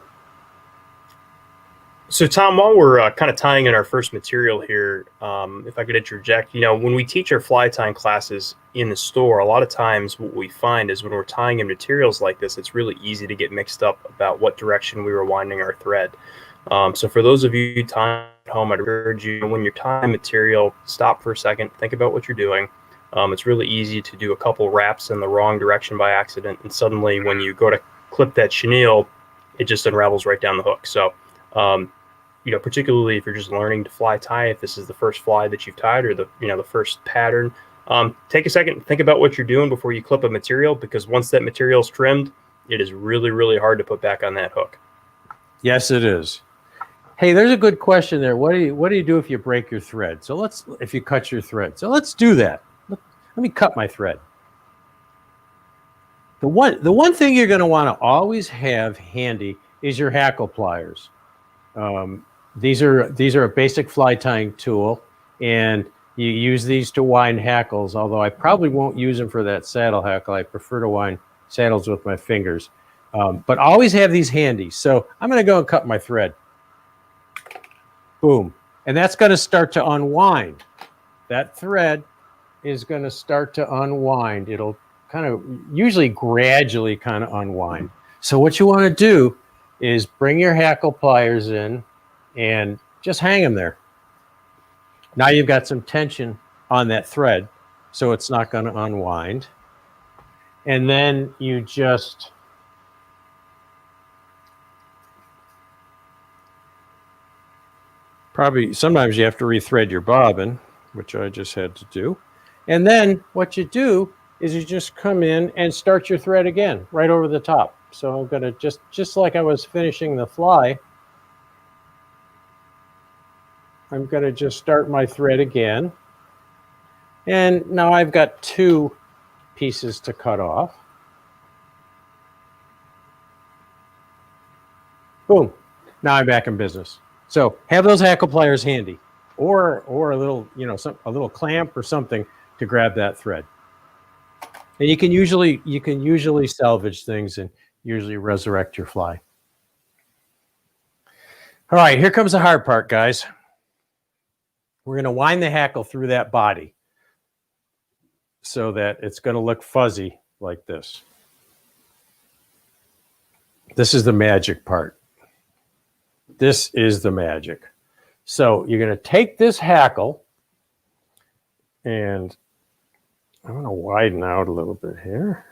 B: So, Tom, while we're kind of tying in our first material here, if I could interject, when we teach our fly tying classes in the store, a lot of times what we find is when we're tying in materials like this, it's really easy to get mixed up about what direction we were winding our thread. So for those of you tying at home, I'd encourage you, when you're tying material, stop for a second, think about what you're doing. It's really easy to do a couple wraps in the wrong direction by accident, and suddenly when you go to clip that chenille, it just unravels right down the hook. So, particularly if you're just learning to fly tie, if this is the first fly that you've tied or the first pattern, take a second and think about what you're doing before you clip a material, because once that material is trimmed, it is really, really hard to put back on that hook.
A: Yes, it is. Hey, there's a good question there. What do you do if you break your thread? If you cut your thread. So let's do that. Let me cut my thread. The one thing you're going to want to always have handy is your hackle pliers. These are a basic fly tying tool, and you use these to wind hackles, although I probably won't use them for that saddle hackle. I prefer to wind saddles with my fingers. But always have these handy. So I'm going to go and cut my thread. Boom. And that's going to start to unwind. That thread is going to start to unwind. It'll kind of usually gradually kind of unwind. So what you want to do is bring your hackle pliers in and just hang them there. Now you've got some tension on that thread, so it's not going to unwind. And then you just sometimes you have to rethread your bobbin, which I just had to do. And then what you do is you just come in and start your thread again right over the top. So I'm going to just like I was finishing the fly, I'm going to just start my thread again. And now I've got 2 pieces to cut off. Boom. Now I'm back in business. So have those hackle pliers handy, or a little, a little clamp or something to grab that thread. And you can usually salvage things and usually resurrect your fly. All right, here comes the hard part, guys. We're going to wind the hackle through that body so that it's going to look fuzzy like this. This is the magic part. This is the magic. So you're going to take this hackle, and I'm going to widen out a little bit here.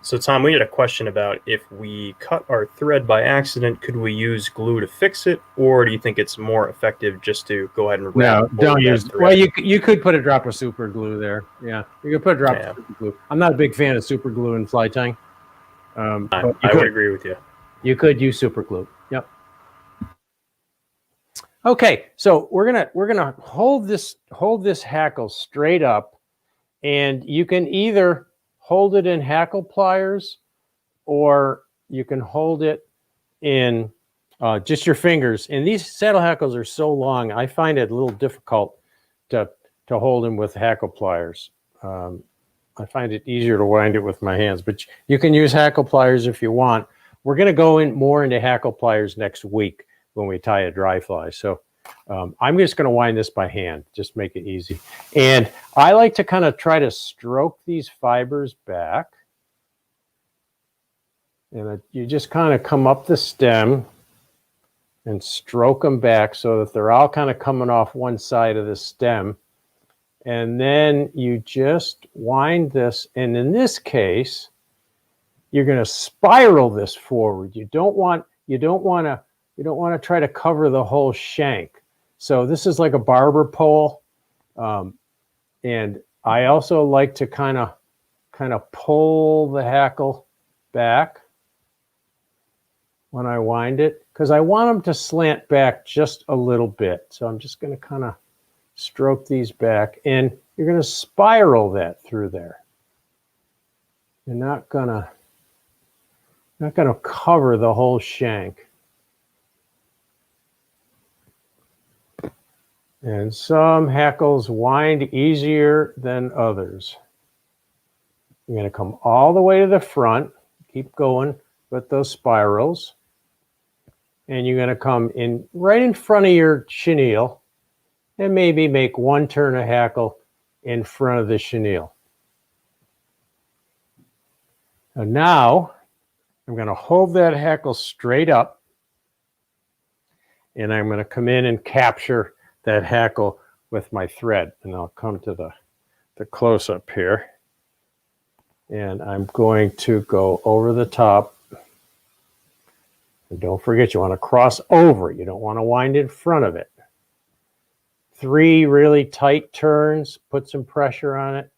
B: So Tom, we had a question about if we cut our thread by accident, could we use glue to fix it, or do you think it's more effective just to go ahead and
A: no, don't use. Well, you could put a drop of super glue there. Yeah, you could put a drop of super glue. I'm not a big fan of super glue in fly tying.
B: I would agree with you.
A: You could use super glue. Yep. Okay, so we're gonna hold this hackle straight up, and you can either hold it in hackle pliers, or you can hold it in just your fingers. And these saddle hackles are so long, I find it a little difficult to hold them with hackle pliers. I find it easier to wind it with my hands, but you can use hackle pliers if you want. We're going to go more into hackle pliers next week when we tie a dry fly. So I'm just going to wind this by hand, just make it easy. And I like to kind of try to stroke these fibers back. And you just kind of come up the stem and stroke them back so that they're all kind of coming off one side of the stem. And then you just wind this. And in this case, you're going to spiral this forward. You don't want to try to cover the whole shank. So this is like a barber pole. And I also like to kind of pull the hackle back when I wind it, because I want them to slant back just a little bit. So I'm just going to kind of stroke these back, and you're going to spiral that through there. You're not going to cover the whole shank. And some hackles wind easier than others. You're going to come all the way to the front, keep going with those spirals, and you're going to come in right in front of your chenille and maybe make one turn of hackle in front of the chenille. And now I'm going to hold that hackle straight up, and I'm going to come in and capture that hackle with my thread. And I'll come to the close-up here. And I'm going to go over the top. And don't forget, you want to cross over. You don't want to wind in front of it. 3 really tight turns, put some pressure on it.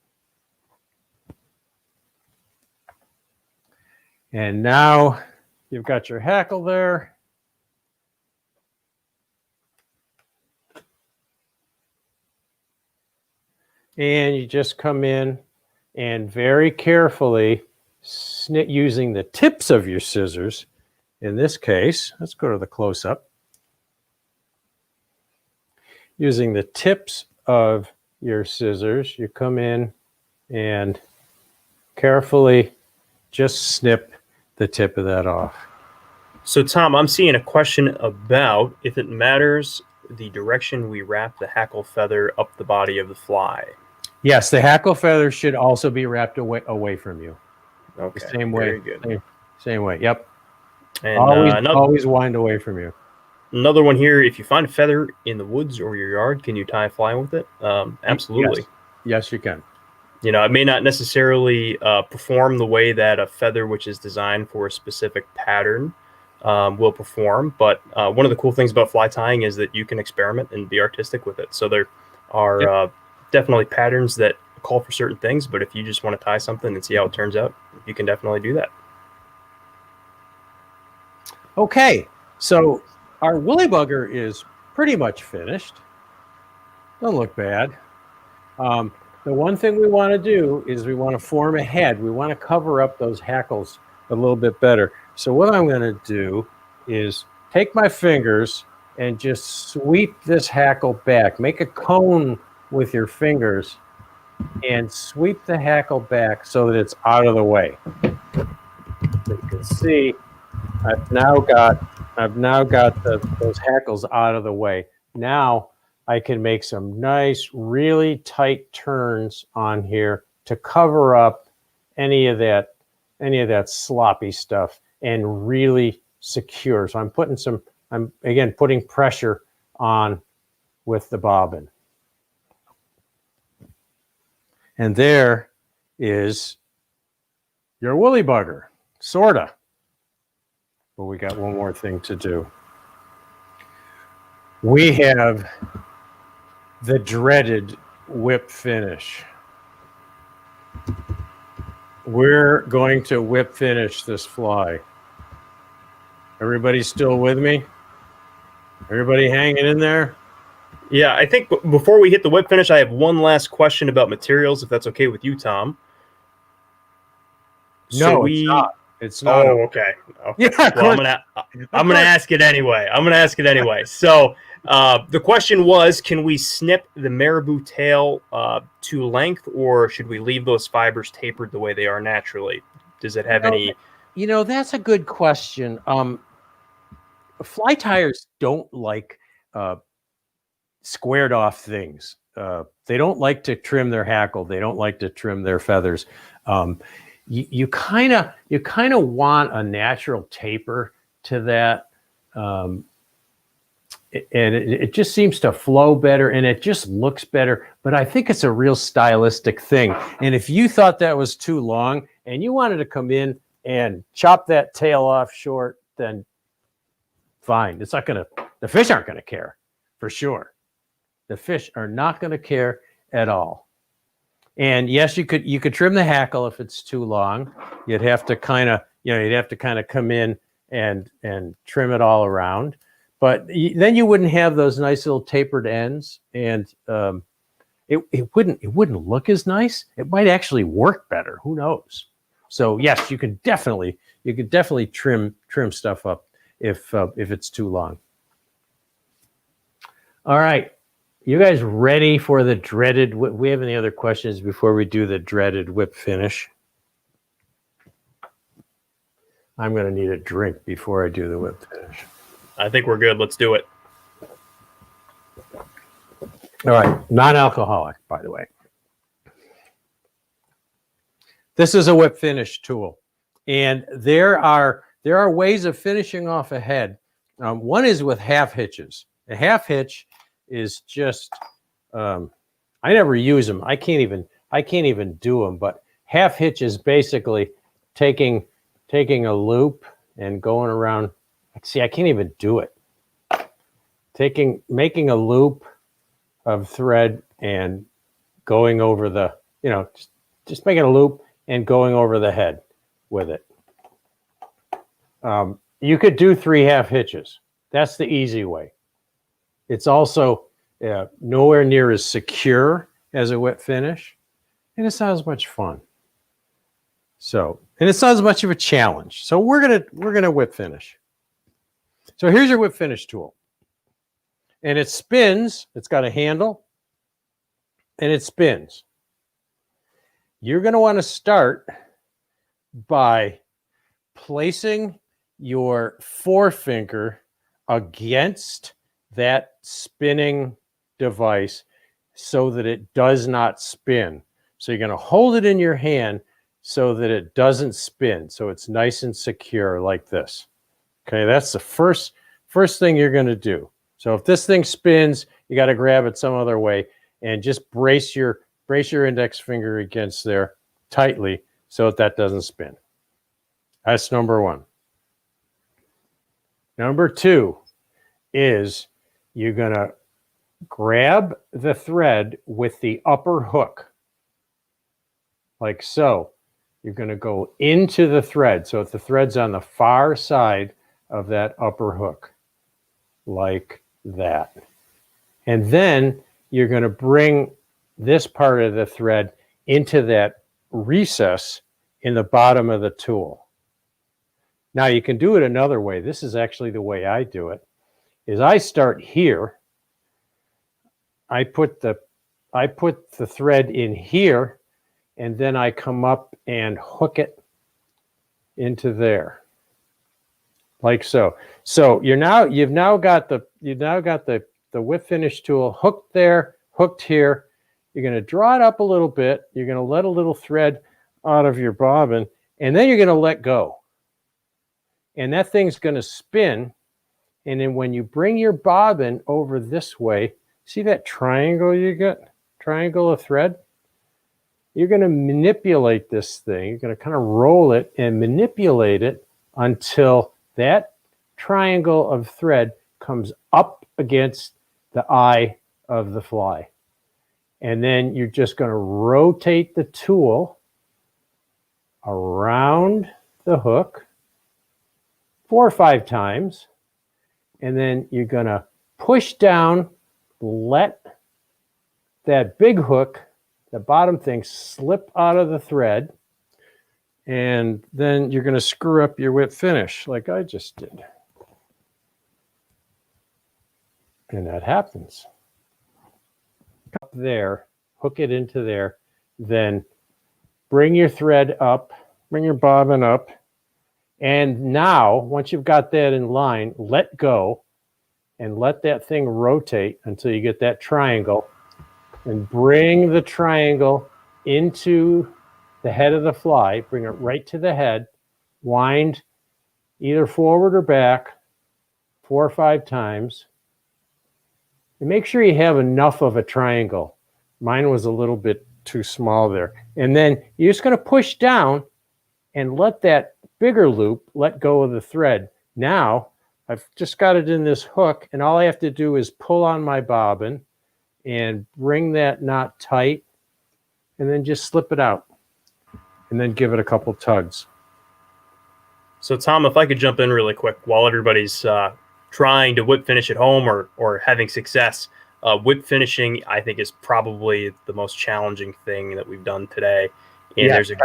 A: And now you've got your hackle there. And you just come in and very carefully snip using the tips of your scissors. In this case, let's go to the close-up. Using the tips of your scissors, you come in and carefully just snip the tip of that off.
B: So Tom, I'm seeing a question about if it matters the direction we wrap the hackle feather up the body of the fly.
A: Yes, the hackle feather should also be wrapped away from you.
B: Okay,
A: the same way.
B: Very good.
A: Same way. Yep.
B: And
A: always wind away from you.
B: Another one here: if you find a feather in the woods or your yard, can you tie a fly with it? Absolutely.
A: Yes, you can.
B: You know, it may not necessarily perform the way that a feather which is designed for a specific pattern will perform, but one of the cool things about fly tying is that you can experiment and be artistic with it. So there are definitely patterns that call for certain things, but if you just want to tie something and see how it turns out, you can definitely do that.
A: Okay, so our woolly bugger is pretty much finished. Don't look bad. The one thing we want to do is we want to form a head. We want to cover up those hackles a little bit better. So what I'm going to do is take my fingers and just sweep this hackle back. Make a cone with your fingers and sweep the hackle back so that it's out of the way. So you can see I've now got those hackles out of the way. Now I can make some nice, really tight turns on here to cover up any of that sloppy stuff and really secure. So I'm again putting pressure on with the bobbin. And there is your woolly bugger, sorta. But we got one more thing to do. We have the dreaded whip finish. We're going to whip finish this fly. Everybody still with me? Everybody hanging in there?
B: Yeah, I think before we hit the whip finish, I have one last question about materials, if that's okay with you, Tom.
A: No, it's not. It's not.
B: Oh, okay.
A: Yeah,
B: well, I'm gonna ask it anyway. So the question was, can we snip the marabou tail to length, or should we leave those fibers tapered the way they are naturally? Does it have any?
A: You know, that's a good question. Fly tyers don't like squared off things. They don't like to trim their hackle. They don't like to trim their feathers. You kind of want a natural taper to that, and it just seems to flow better, and it just looks better. But I think it's a real stylistic thing. And if you thought that was too long and you wanted to come in and chop that tail off short, then fine. It's not gonna. The fish aren't gonna care, for sure. The fish are not gonna care at all. And yes, you could trim the hackle if it's too long. You'd have to kind of come in and trim it all around. But then you wouldn't have those nice little tapered ends, and it wouldn't look as nice. It might actually work better. Who knows? So yes, you could definitely trim stuff up if it's too long. All right. You guys ready for the dreaded whip? We have any other questions before we do the dreaded whip finish? I'm going to need a drink before I do the whip finish.
B: I think we're good. Let's do it.
A: All right. Non-alcoholic, by the way. This is a whip finish tool. And there are ways of finishing off a head. One is with half hitches. A half hitch is just I never use them. I can't even do them. But half hitch is basically taking a loop and going around. See, I can't even do it. Making a loop of thread and going over the, just making a loop and going over the head with it. You could do 3 half hitches. That's the easy way. It's also nowhere near as secure as a whip finish, and it's not as much fun. So, and it's not as much of a challenge. So we're gonna whip finish. So here's your whip finish tool, and it spins. It's got a handle, and it spins. You're gonna want to start by placing your forefinger against that spinning device so that it does not spin. So you're going to hold it in your hand so that it doesn't spin. So it's nice and secure like this. Okay, that's the first thing you're going to do. So if this thing spins, you got to grab it some other way and just brace your index finger against there tightly so that doesn't spin. That's number 1. Number 2 is you're going to grab the thread with the upper hook, like so. You're going to go into the thread. So if the thread's on the far side of that upper hook. like that. And then you're going to bring this part of the thread into that recess in the bottom of the tool. Now you can do it another way. This is actually the way I do it. Is I start here. I put the thread in here, and then I come up and hook it into there, like so. So you've now got the whip finish tool hooked there, hooked here. You're going to draw it up a little bit. You're going to let a little thread out of your bobbin, and then you're going to let go. And that thing's going to spin. And then when you bring your bobbin over this way, see that triangle you get? Triangle of thread? You're going to manipulate this thing. You're going to kind of roll it and manipulate it until that triangle of thread comes up against the eye of the fly. And then you're just going to rotate the tool around the hook 4 or 5 times. And then you're going to push down, let that big hook, the bottom thing, slip out of the thread. And then you're going to screw up your whip finish like I just did. And that happens. Up there, hook it into there, then bring your thread up, bring your bobbin up. And now, once you've got that in line, let go and let that thing rotate until you get that triangle. And bring the triangle into the head of the fly. Bring it right to the head. Wind either forward or back 4 or 5 times. And make sure you have enough of a triangle. Mine was a little bit too small there. And then you're just going to push down and let that bigger loop let go of the thread. Now, I've just got it in this hook, and all I have to do is pull on my bobbin and bring that knot tight, and then just slip it out, and then give it a couple tugs.
B: So, Tom, if I could jump in really quick while everybody's trying to whip finish at home or having success, whip finishing, I think, is probably the most challenging thing that we've done today. And there's a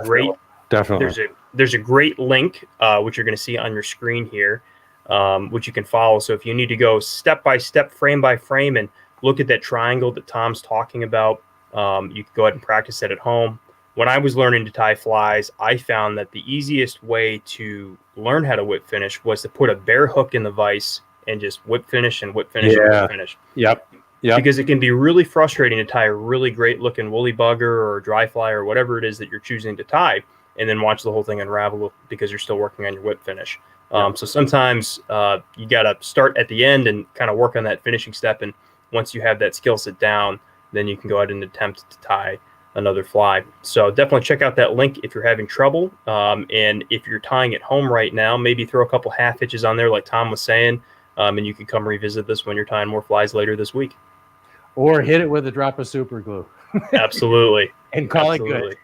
B: there's a great link, which you're going to see on your screen here, which you can follow. So if you need to go step by step, frame by frame, and look at that triangle that Tom's talking about, you can go ahead and practice that at home. When I was learning to tie flies, I found that the easiest way to learn how to whip finish was to put a bare hook in the vise and just whip finish and whip finish and whip finish.
A: Yep.
B: Because it can be really frustrating to tie a really great looking woolly bugger or dry fly or whatever it is that you're choosing to tie, and then watch the whole thing unravel because you're still working on your whip finish. So sometimes you got to start at the end and kind of work on that finishing step. And once you have that skill set down, then you can go ahead and attempt to tie another fly. So definitely check out that link if you're having trouble. And if you're tying at home right now, maybe throw a couple half hitches on there like Tom was saying, and you can come revisit this when you're tying more flies later this week.
A: Or hit it with a drop of super glue.
B: Absolutely.
A: And call it good.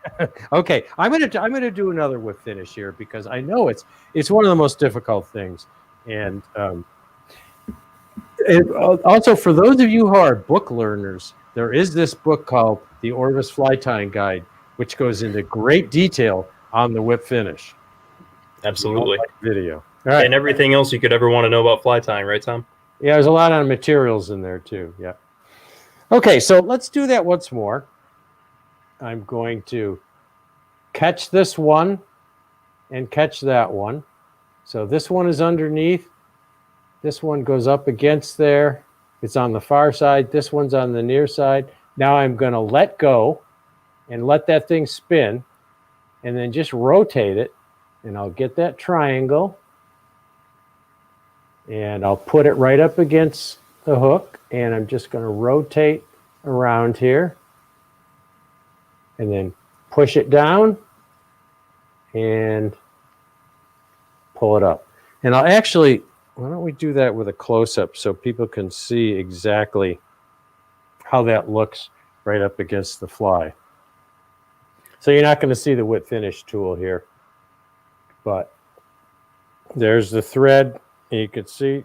A: Okay, I'm gonna do another whip finish here because I know it's one of the most difficult things. And also for those of you who are book learners, there is this book called The Orvis Fly Tying Guide, which goes into great detail on the whip finish.
B: Absolutely.
A: Video. All right.
B: And everything else you could ever want to know about fly tying, right, Tom?
A: Yeah, there's a lot of materials in there too. Yeah. Okay, so let's do that once more. I'm going to catch this one and catch that one. So this one is underneath. This one goes up against there. It's on the far side. This one's on the near side. Now I'm going to let go and let that thing spin and then just rotate it. And I'll get that triangle. And I'll put it right up against the hook. And I'm just going to rotate around here. And then push it down and pull it up. And I'll actually, why don't we do that with a close-up so people can see exactly how that looks right up against the fly. So you're not going to see the whip finish tool here, but there's the thread. You can see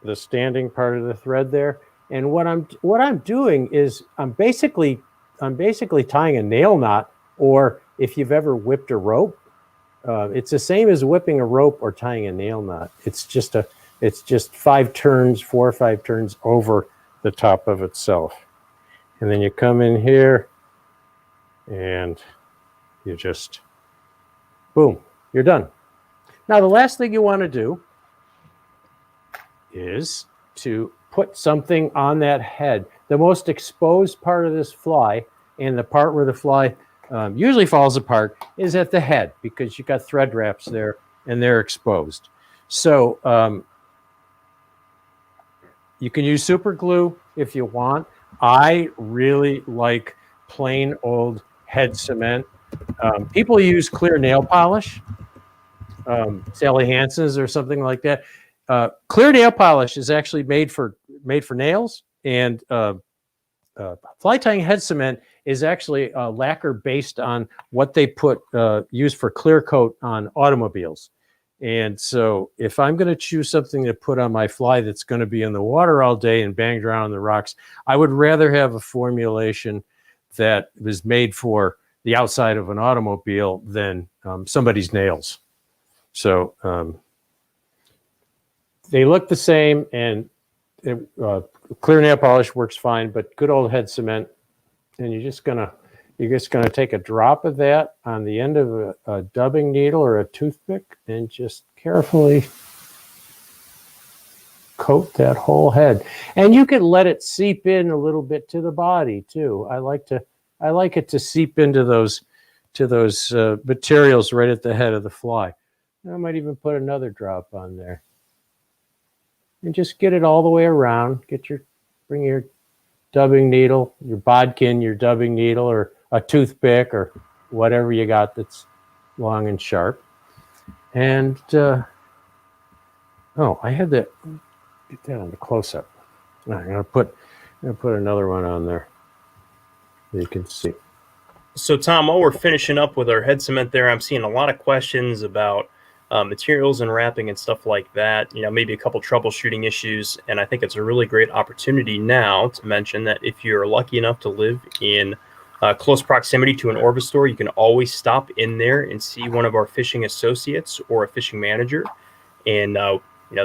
A: the standing part of the thread there. And what I'm doing is I'm basically tying a nail knot, or if you've ever whipped a rope, it's the same as whipping a rope or tying a nail knot. It's just 4 or 5 turns over the top of itself. And then you come in here and you just, boom, you're done. Now, the last thing you want to do is to put something on that head. The most exposed part of this fly, and the part where the fly usually falls apart, is at the head, because you've got thread wraps there and they're exposed. So you can use super glue if you want. I really like plain old head cement. People use clear nail polish, Sally Hansen's or something like that. Clear nail polish is actually made for nails, and fly tying head cement is actually a lacquer based on what they use for clear coat on automobiles. And so if I'm going to choose something to put on my fly that's going to be in the water all day and banged around on the rocks, I would rather have a formulation that was made for the outside of an automobile than somebody's nails. So they look the same, and clear nail polish works fine, but good old head cement. And you're just gonna take a drop of that on the end of a dubbing needle or a toothpick and just carefully coat that whole head. And you can let it seep in a little bit to the body too. I like it to seep into those materials right at the head of the fly. I might even put another drop on there. And just get it all the way around. Bring your dubbing needle, your bodkin, your dubbing needle, or a toothpick, or whatever you got that's long and sharp. And I had to get that on the close-up. I'm gonna put another one on there so you can see.
B: So Tom, while we're finishing up with our head cement there, I'm seeing a lot of questions about materials and wrapping and stuff like that, maybe a couple troubleshooting issues. And I think it's a really great opportunity now to mention that if you're lucky enough to live in close proximity to an Orvis store, you can always stop in there and see one of our fishing associates or a fishing manager. And,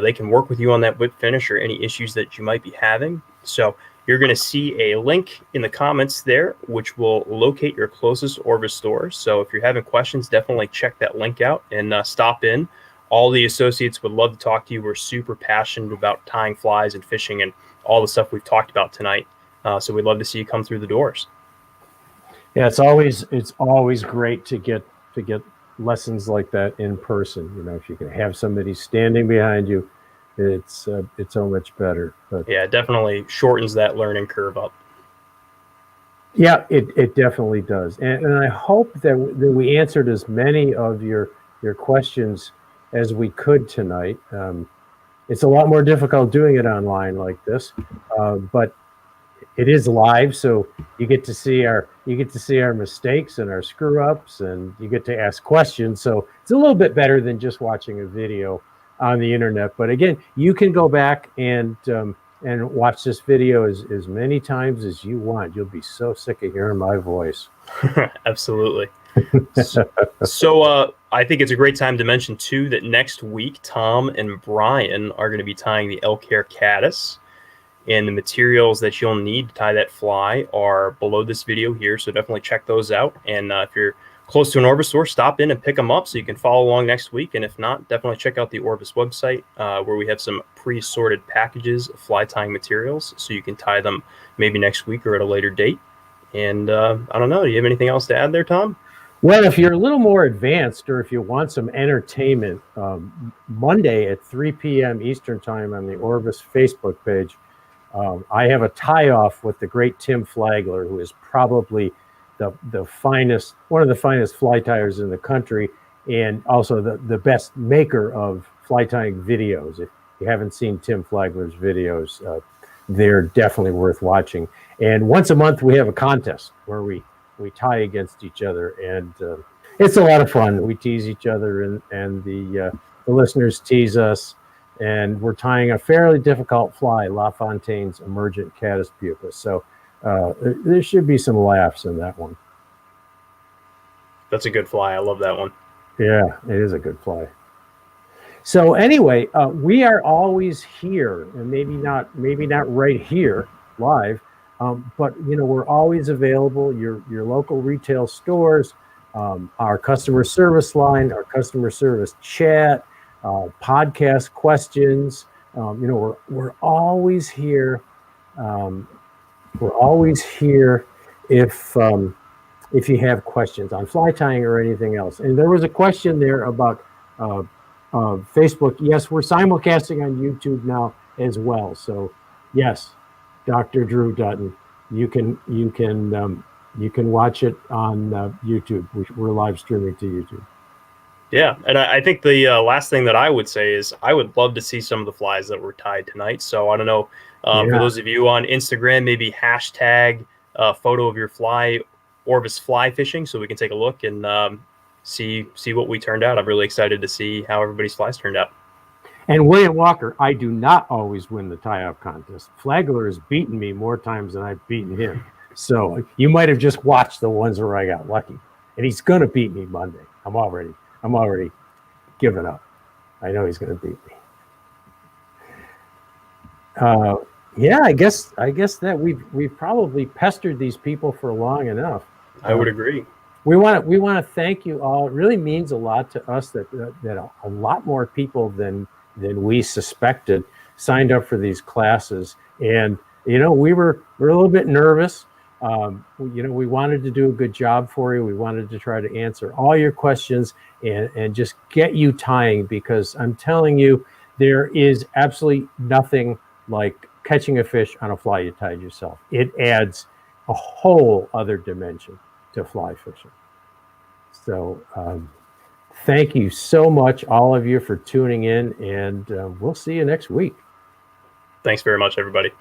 B: they can work with you on that whip finish or any issues that you might be having. So you're going to see a link in the comments there, which will locate your closest Orvis store. So if you're having questions, definitely check that link out and stop in. All the associates would love to talk to you. We're super passionate about tying flies and fishing and all the stuff we've talked about tonight. So we'd love to see you come through the doors.
A: Yeah, it's always great to get lessons like that in person. If you can have somebody standing behind you, it's so much better. But
B: yeah, it definitely shortens that learning curve up.
A: Yeah, it definitely does. And I hope that we answered as many of your questions as we could tonight. It's a lot more difficult doing it online like this, but it is live, so you get to see our mistakes and our screw ups, and you get to ask questions. So it's a little bit better than just watching a video on the internet. But again, you can go back and watch this video as many times as you want. You'll be so sick of hearing my voice.
B: Absolutely. So I think it's a great time to mention too that next week Tom and Brian are going to be tying the elk hair caddis, and the materials that you'll need to tie that fly are below this video here. So definitely check those out. And if you're close to an Orvis store, stop in and pick them up so you can follow along next week. And if not, definitely check out the Orvis website where we have some pre-sorted packages of fly tying materials so you can tie them maybe next week or at a later date. And I don't know, do you have anything else to add there, Tom?
A: Well, if you're a little more advanced, or if you want some entertainment, Monday at 3 p.m. Eastern time on the Orvis Facebook page, I have a tie-off with the great Tim Flagler, who is probably the finest, one of the finest fly tyers in the country, and also the best maker of fly tying videos. If you haven't seen Tim Flagler's videos, they're definitely worth watching. And once a month we have a contest where we tie against each other, and it's a lot of fun. We tease each other, and the listeners tease us, and we're tying a fairly difficult fly, LaFontaine's emergent caddis pupa. So there should be some laughs in that one.
B: That's a good fly. I love that one.
A: Yeah, it is a good fly. So anyway, we are always here, and maybe not right here live, but we're always available. Your local retail stores, our customer service line, our customer service chat, podcast questions. We're always here. We're always here if you have questions on fly tying or anything else. And there was a question there about Facebook. Yes, we're simulcasting on YouTube now as well. So yes, Dr. Drew Dutton, you can watch it on YouTube. We're live streaming to YouTube.
B: Yeah, and I think the last thing that I would say is I would love to see some of the flies that were tied tonight. So I don't know, for those of you on Instagram, maybe hashtag a photo of your fly, Orvis Fly Fishing, so we can take a look and see what we turned out. I'm really excited to see how everybody's flies turned out.
A: And William Walker, I do not always win the tie-up contest. Flagler has beaten me more times than I've beaten him. So you might have just watched the ones where I got lucky. And he's going to beat me Monday. I'm already giving up. I know he's going to beat me. Yeah, I guess that we've probably pestered these people for long enough.
B: I would agree.
A: We want to thank you all. It really means a lot to us that a lot more people than we suspected signed up for these classes. And we were a little bit nervous. We wanted to do a good job for you. We wanted to try to answer all your questions and just get you tying, because I'm telling you, there is absolutely nothing like catching a fish on a fly you tied yourself. It adds a whole other dimension to fly fishing. So thank you so much, all of you, for tuning in, and we'll see you next week.
B: Thanks very much, everybody.